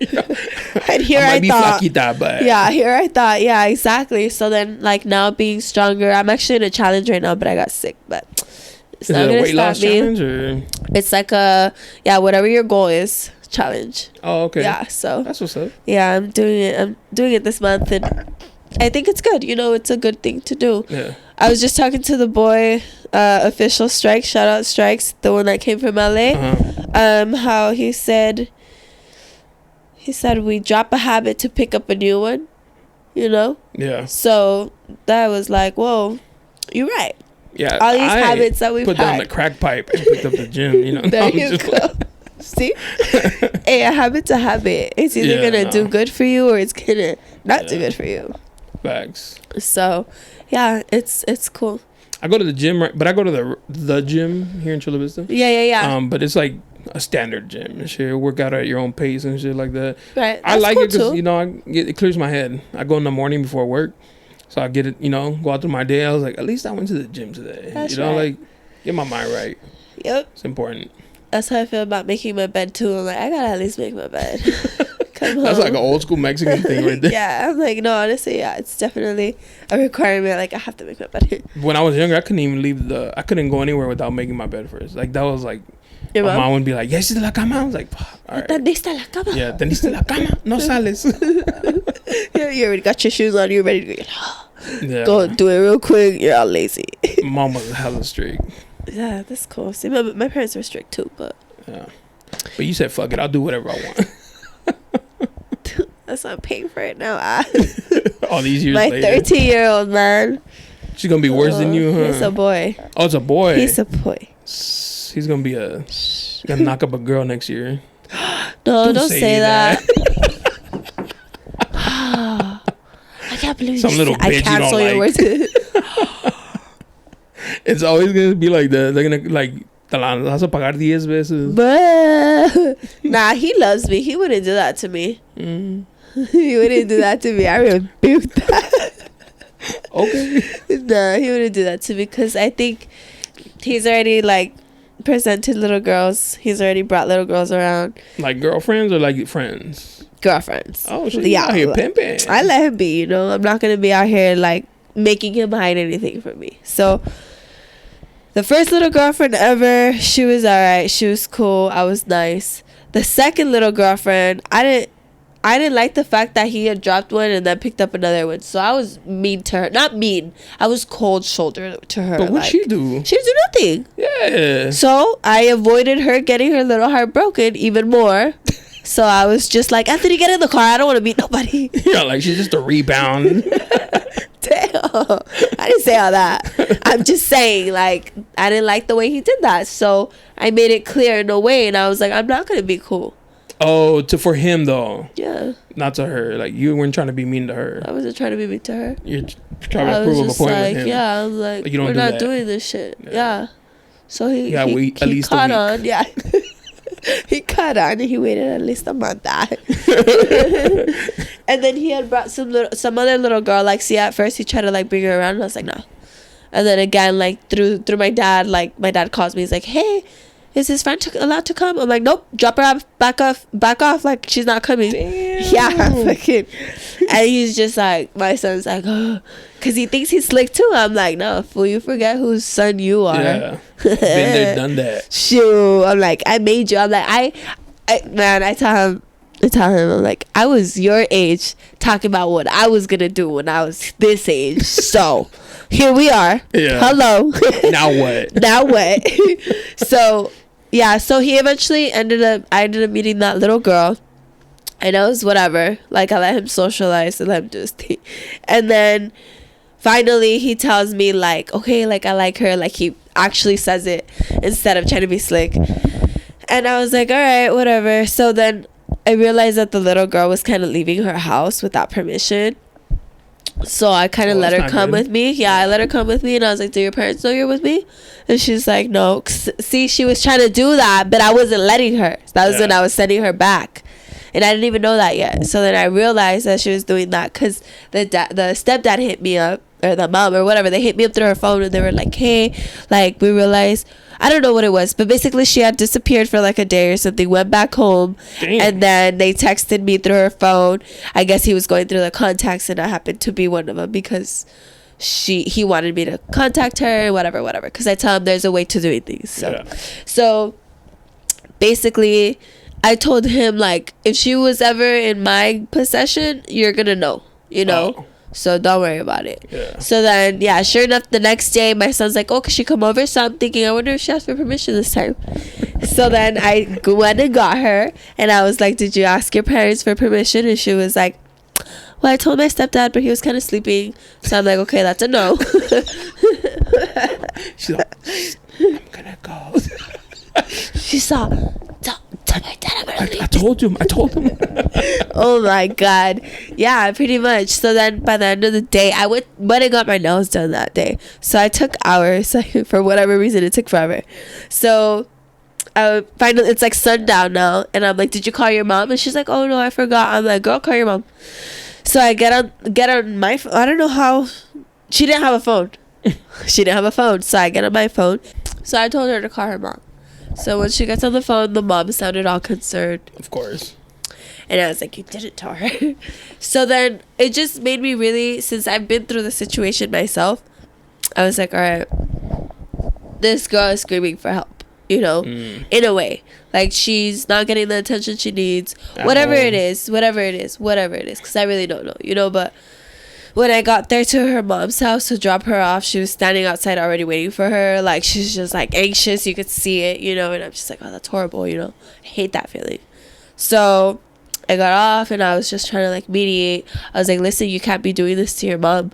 And here
I
I
be
thought,
flaquita, but
yeah, exactly. So then, like, now being stronger, I'm actually in a challenge right now, but I got sick. But it's
is
not
it a
gonna
weight
stop
loss
me.
challenge or?
It's like whatever your goal is, challenge.
Oh, okay.
Yeah, so
that's what's up.
yeah, I'm doing it this month, and I think it's good. It's a good thing to do.
Yeah.
I was just talking to the boy, official Strikes, shout out Strikes, the one that came from LA. How he said we drop a habit to pick up a new one,
Yeah.
So that was like, whoa, you're right.
Yeah.
All these habits that we've
put down the crack pipe and picked up the gym.
There you go. See? Hey, a habit's a habit. It's either gonna do good for you or it's gonna not do good for you.
Facts.
So yeah, it's cool.
I go to the gym, right? But I go to the gym here in Chula Vista.
Yeah.
But it's like a standard gym and shit. Work out at your own pace and shit like that.
Right.
I like
cool
it because
too.
it clears my head. I go in the morning before work, so I get it. Go out through my day. I was like, at least I went to the gym today.
That's
like get my mind right.
Yep.
It's important.
That's how I feel about making my bed too. I'm like, I gotta at least make my bed.
That's like an old school Mexican thing right there.
Yeah, I'm like, no, honestly, yeah, it's definitely a requirement. Like, I have to make my bed.
When I was younger, I couldn't even I couldn't go anywhere without making my bed first. Like that was like,
your
my mom would be like, "Yes, la cama." I was like, all right.
¿Tendiste la cama?
Yeah, tendiste la cama. No sales.
Yeah, you already got your shoes on. You're ready to go.
Yeah.
Go do it real quick. You're all lazy.
Mom was hella strict.
Yeah, that's cool. See, my parents were strict too, but
yeah. But you said, "Fuck it, I'll do whatever I want."
That's not paying for it now.
All these years
my
later.
13-year-old man.
She's gonna be worse than you, huh?
He's a boy.
Oh, it's a boy.
He's a boy.
He's gonna be gonna knock up a girl next year.
No, don't say that. I can't believe
some little bitch
I cancel
you don't
your
like.
words.
It's always gonna be like that. They're gonna like, te la vas a pagar 10 veces.
But nah, he loves me. He wouldn't do that to me. He wouldn't do that to me. I rebuke that.
Okay.
Nah, he wouldn't do that to me because I think he's already like presented little girls. He's already brought little girls around.
Like girlfriends or like friends?
Girlfriends.
Oh shit! Yeah, out here pimping.
I let him be. I'm not gonna be out here like making him hide anything from me. So the first little girlfriend ever, she was alright. She was cool. I was nice. The second little girlfriend, I didn't like the fact that he had dropped one and then picked up another one. So I was mean to her. Not mean. I was cold-shouldered to her.
But what'd she do?
She didn't do nothing.
Yeah.
So I avoided her getting her little heart broken even more. So I was just like, Anthony, get in the car. I don't want to meet nobody.
Yeah, like she's just a rebound.
Damn. I didn't say all that. I'm just saying, like, I didn't like the way he did that. So I made it clear in a way. And I was like, I'm not going to be cool.
Oh, for him though.
Yeah.
Not to her. Like you weren't trying to be mean to her.
I wasn't trying to be mean to her.
You're trying to prove a point with him.
Yeah, I'm like
you don't
we're
do
not
that.
doing this shit. Yeah. So he
at least
caught on. Yeah. He caught on and he waited at least a month. And then he had brought some other little girl. Like, see, at first he tried to like bring her around and I was like, no. And then again, like through my dad, like my dad calls me. He's like, hey, is his friend allowed to come? I'm like, nope, drop her off, back off, like she's not coming.
Damn.
Yeah, fucking. And he's just like, my son's like, oh, because he thinks he's slick too. I'm like, no, fool, you forget whose son you are.
Yeah, been there, done that.
Shoot, I'm like, I made you. I'm like, I tell him, I'm like, I was your age talking about what I was gonna do when I was this age. So here we are.
Yeah.
Hello.
Now what?
Now what? So yeah, so he eventually I ended up meeting that little girl. And it was whatever. Like, I let him socialize and let him do his thing. And then finally he tells me, like, okay, like, I like her. Like, he actually says it instead of trying to be slick. And I was like, all right, whatever. So then I realized that the little girl was kind of leaving her house without permission. So I kind of let her come with me. Yeah, I let her come with me. And I was like, do your parents know you're with me? And she's like, no. See, she was trying to do that, but I wasn't letting her. So that was when I was sending her back. And I didn't even know that yet. So then I realized that she was doing that because the stepdad hit me up, or the mom or whatever. They hit me up through her phone and they were like, hey, like, we realized I don't know what it was, but basically she had disappeared for like a day or something, went back home. Damn. And then they texted me through her phone. I guess he was going through the contacts and I happened to be one of them because he wanted me to contact her, whatever, because I tell him there's a way to doing things. So basically I told him, like, if she was ever in my possession, you're gonna know, so don't worry about it. So then sure enough, the next day my son's like, oh, could she come over? So I'm thinking, I wonder if she asked for permission this time. So then I went and got her and I was like, did you ask your parents for permission? And she was like, well, I told my stepdad, but he was kind of sleeping. So I'm like, okay, that's a no.
She's like, I'm gonna go.
She saw, tell my dad I'm gonna leave.
I told him.
Oh my God. Yeah, pretty much. So then by the end of the day, I went and got my nails done that day. So I took hours. For whatever reason, it took forever. So finally, it's like sundown now. And I'm like, did you call your mom? And she's like, oh no, I forgot. I'm like, girl, call your mom. So I get on my phone. I don't know how. She didn't have a phone. So I get on my phone. So I told her to call her mom. So when she gets on the phone, the mom sounded all concerned.
Of course.
And I was like, you didn't tell her. So then it just made me really, since I've been through the situation myself, I was like, all right, this girl is screaming for help, in a way. Like, she's not getting the attention she needs. Whatever it is. Because I really don't know, but when I got there to her mom's house to drop her off, she was standing outside already waiting for her. Like, she's just like anxious. You could see it, and I'm just like, oh, that's horrible, I hate that feeling. So I got off and I was just trying to like mediate. I was like, listen, you can't be doing this to your mom,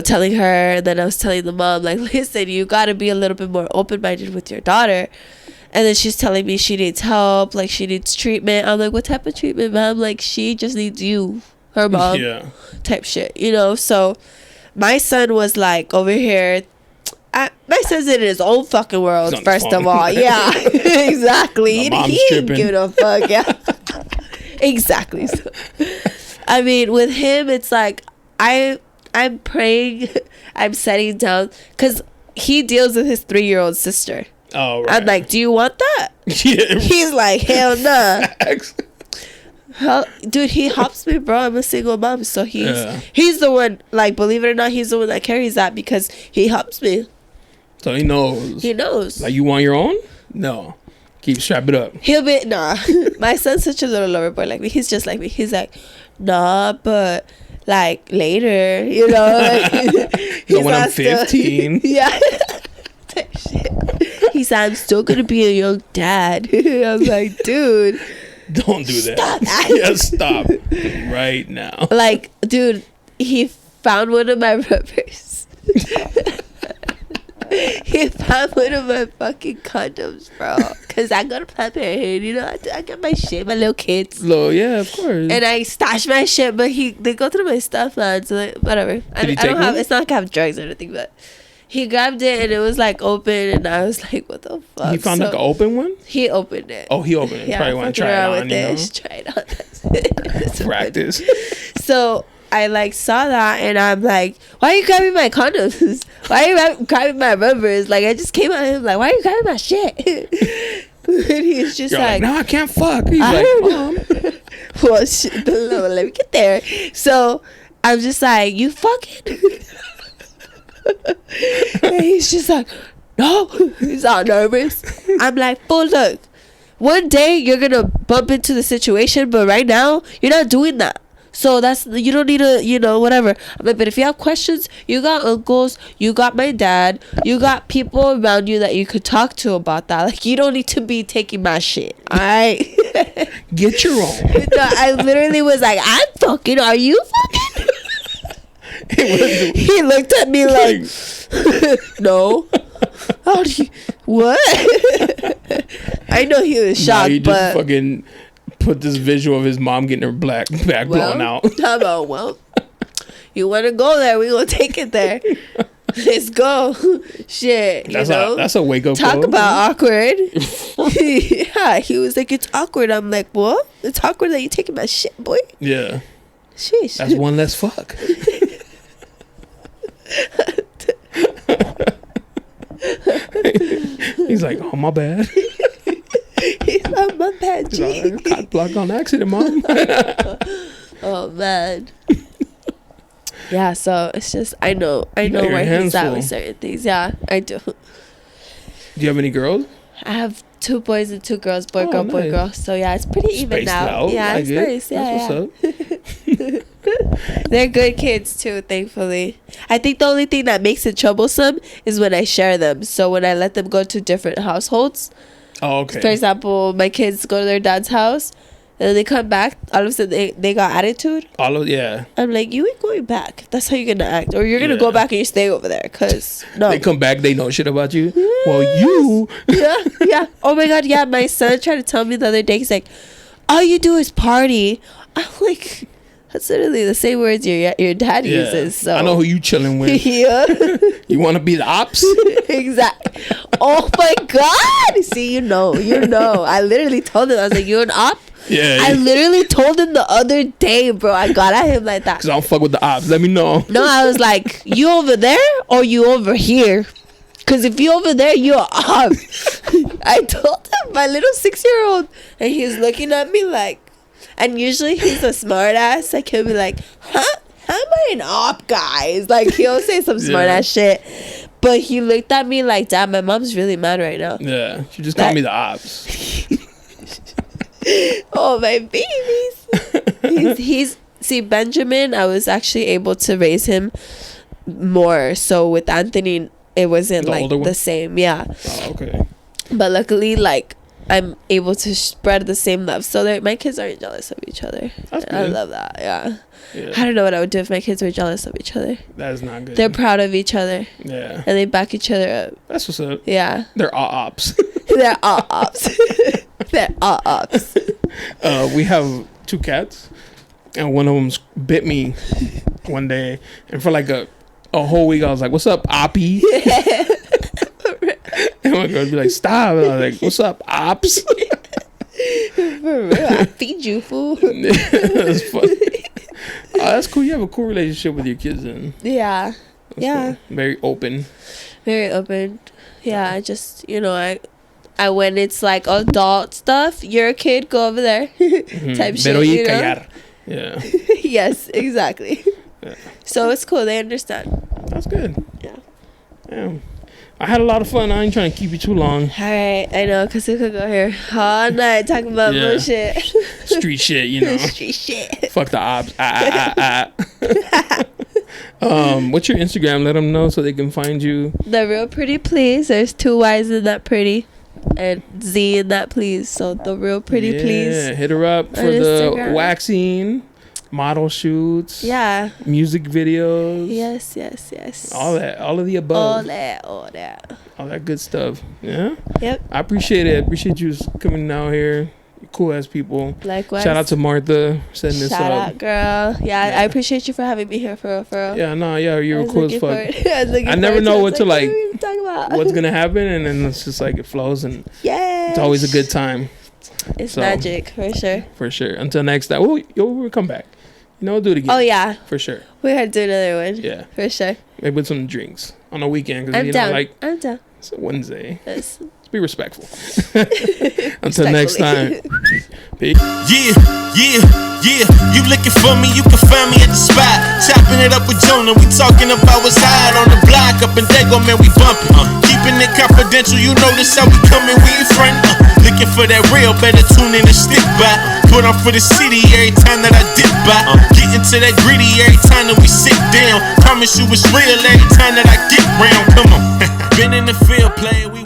telling her. And then I was telling the mom, like, listen, you got to be a little bit more open-minded with your daughter. And then she's telling me she needs help, like she needs treatment. I'm like, what type of treatment, mom? Like, she just needs you, her mom, type shit, So my son was like over here. My son's in his own fucking world, first of all. Yeah, exactly. He didn't give a fuck. Yeah, exactly. So, I mean, with him, it's like I'm praying, I'm setting down, because he deals with his 3-year-old sister.
Oh, right.
I'm like, do you want that?
Yeah.
He's like, hell nah. Dude, he helps me, bro. I'm a single mom, so he's the one, like, believe it or not, he's the one that carries that because he helps me.
So he knows. Like, you want your own? No. Strap it up.
He'll be, nah. My son's such a little lover boy like me. He's just like me. He's like, nah, but like later,
So when I'm 15.
Yeah. He said, I'm still gonna be a young dad. I was like, dude,
don't do that. Stop right now.
Like, dude, he found one of my rubbers. He found one of my fucking condoms, bro. Because I go to Planned Parenthood, I got my shit, my little kids.
Oh, yeah, of course.
And I stash my shit, but they go through my stuff, man. So, like, whatever. I don't have, it's not like I have drugs or anything, but he grabbed it and it was like open, and I was like, what the fuck?
He found like an open one?
He opened it.
Oh, he opened it.
Yeah,
probably want to try it on,
Try it on.
Practice.
So I like saw that and I'm like, why are you grabbing my condoms? Why are you grabbing my rubbers? Like, I just came at him like, why are you grabbing my shit? And he's just like,
no, I can't fuck. He's like, Mom.
Well, let me get there. So I'm just like, you fucking. And he's just like, no. He's all nervous. I'm like, but look, one day you're gonna bump into the situation, but right now you're not doing that. So you don't need to, whatever. I'm like, but if you have questions, you got uncles, you got my dad, you got people around you that you could talk to about that. Like, you don't need to be taking my shit. Alright?
Get your own.
No, I literally was like, I'm fucking, are you fucking? He looked at me like, no. How do you, what? I know he was shocked,
you just fucking put this visual of his mom getting her back blown out.
How about, well, you want to go there, we gonna take it there. Let's go. Shit,
that's a wake up call.
Talk about awkward. Yeah, he was like, it's awkward. I'm like, what? It's awkward that you taking my shit, boy.
Yeah.
Sheesh.
That's one less fuck. He's like, oh, my bad.
He's like, my bad, G.
Like, got blocked on accident, Mom.
Oh, man. Yeah, so it's just, I know where he's at with certain things. Yeah, I do.
Do you have any girls?
I have 2 boys and 2 girls, boy, girl, boy, girl. So yeah, it's pretty even now.
Out.
Yeah, it's nice. Yeah,
That's what's
up. They're good kids too, thankfully. I think the only thing that makes it troublesome is when I share them. So when I let them go to different households.
Oh, okay.
For example, my kids go to their dad's house. And then they come back, all of a sudden they got attitude.
Yeah.
I'm like, you ain't going back. That's how you're going to act. Or you're going to go back and you stay over there. Because, no.
They come back, they know shit about you.
Yes.
Well, you.
Yeah. Oh, my God. Yeah, my son tried to tell me the other day. He's like, all you do is party. I'm like, that's literally the same words your dad uses. So
I know who you chilling with.
Yeah.
You want to be the ops?
Exactly. Oh, my God. See, you know. I literally told him. I was like, you an op?
Yeah.
I literally told him the other day, bro. I got at him like that.
Because I don't fuck with the ops. Let me know.
No, I was like, you over there or you over here? Because if you over there, you're op. I told him, my little 6-year-old. And he's looking at me like, and usually he's a smart ass. Like, he'll be like, huh? How am I an op, guys? Like, he'll say some smart ass shit. But he looked at me like, Dad, my mom's really mad right now.
Yeah. She just called me the ops.
Oh, my babies. He's see, Benjamin, I was actually able to raise him more. So with Anthony, it wasn't like the same. Yeah.
Oh, okay.
But luckily, like, I'm able to spread the same love. So my kids aren't jealous of each other.
That's good.
I love that. Yeah. I don't know what I would do if my kids were jealous of each other.
That is not good.
They're proud of each other.
Yeah.
And they back each other up.
That's what's up.
Yeah.
They're all ops.
They're all ops. They're all ops.
We have 2 cats, and one of them bit me one day, and for like a whole week I was like, "What's up, Oppie?" And my girl would be like, "Stop!" And I was like, "What's up, ops?"
For real, I feed you, fool.
That's funny. Oh, that's cool. You have a cool relationship with your kids, then.
Yeah.
That's cool. Very open.
Very open. Yeah, I just, I when it's like adult stuff, you're a kid, go over there. Type shit, you know?
Callar. Yeah.
Yes, exactly.
Yeah.
So it's cool. They understand.
That's good.
Yeah.
Damn. I had a lot of fun. I ain't trying to keep you too long.
All right. I know, because we could go here all night talking about bullshit.
Street shit,
Street shit.
Fuck the ops. What's your Instagram? Let them know so they can find you.
The Real Pretty Please. There's 2 Y's in that pretty. And Z in that please. So The Real Pretty Please.
Yeah, hit her up for the waxing, model shoots.
Yeah.
Music videos.
Yes.
All that. All of the above.
All that.
All that good stuff. Yeah?
Yep.
I appreciate it. I appreciate you coming out here. Cool ass people.
Likewise.
Shout out to Martha setting this up.
Shout out, girl. Yeah, I appreciate you for having me here for real.
Yeah, no, yeah, you're cool as fuck. I
never
know what to like.
What
what's gonna happen, and then it's just like it flows, and it's always a good time.
It's magic for sure.
For sure. Until next time, we'll come back. We'll do it again.
Oh yeah,
for sure.
We gotta do another one.
Yeah,
for sure.
Maybe with some drinks on a weekend because
I'm down.
It's a Wednesday.
Yes.
Let's be respectful. Until next time. Peace.
Yeah. You looking for me, you can find me at the spot. Chopping it up with Jonah. We talking about what's hot on the block. Up in Dago, man, we bumping. Keeping it confidential, you know this how we coming, we ain't friend. Looking for that real, better tune in and stick by. Put on for the city every time that I dip by. Getting to that gritty every time that we sit down. Promise you it's real every time that I get round. Come on. Been in the field playing.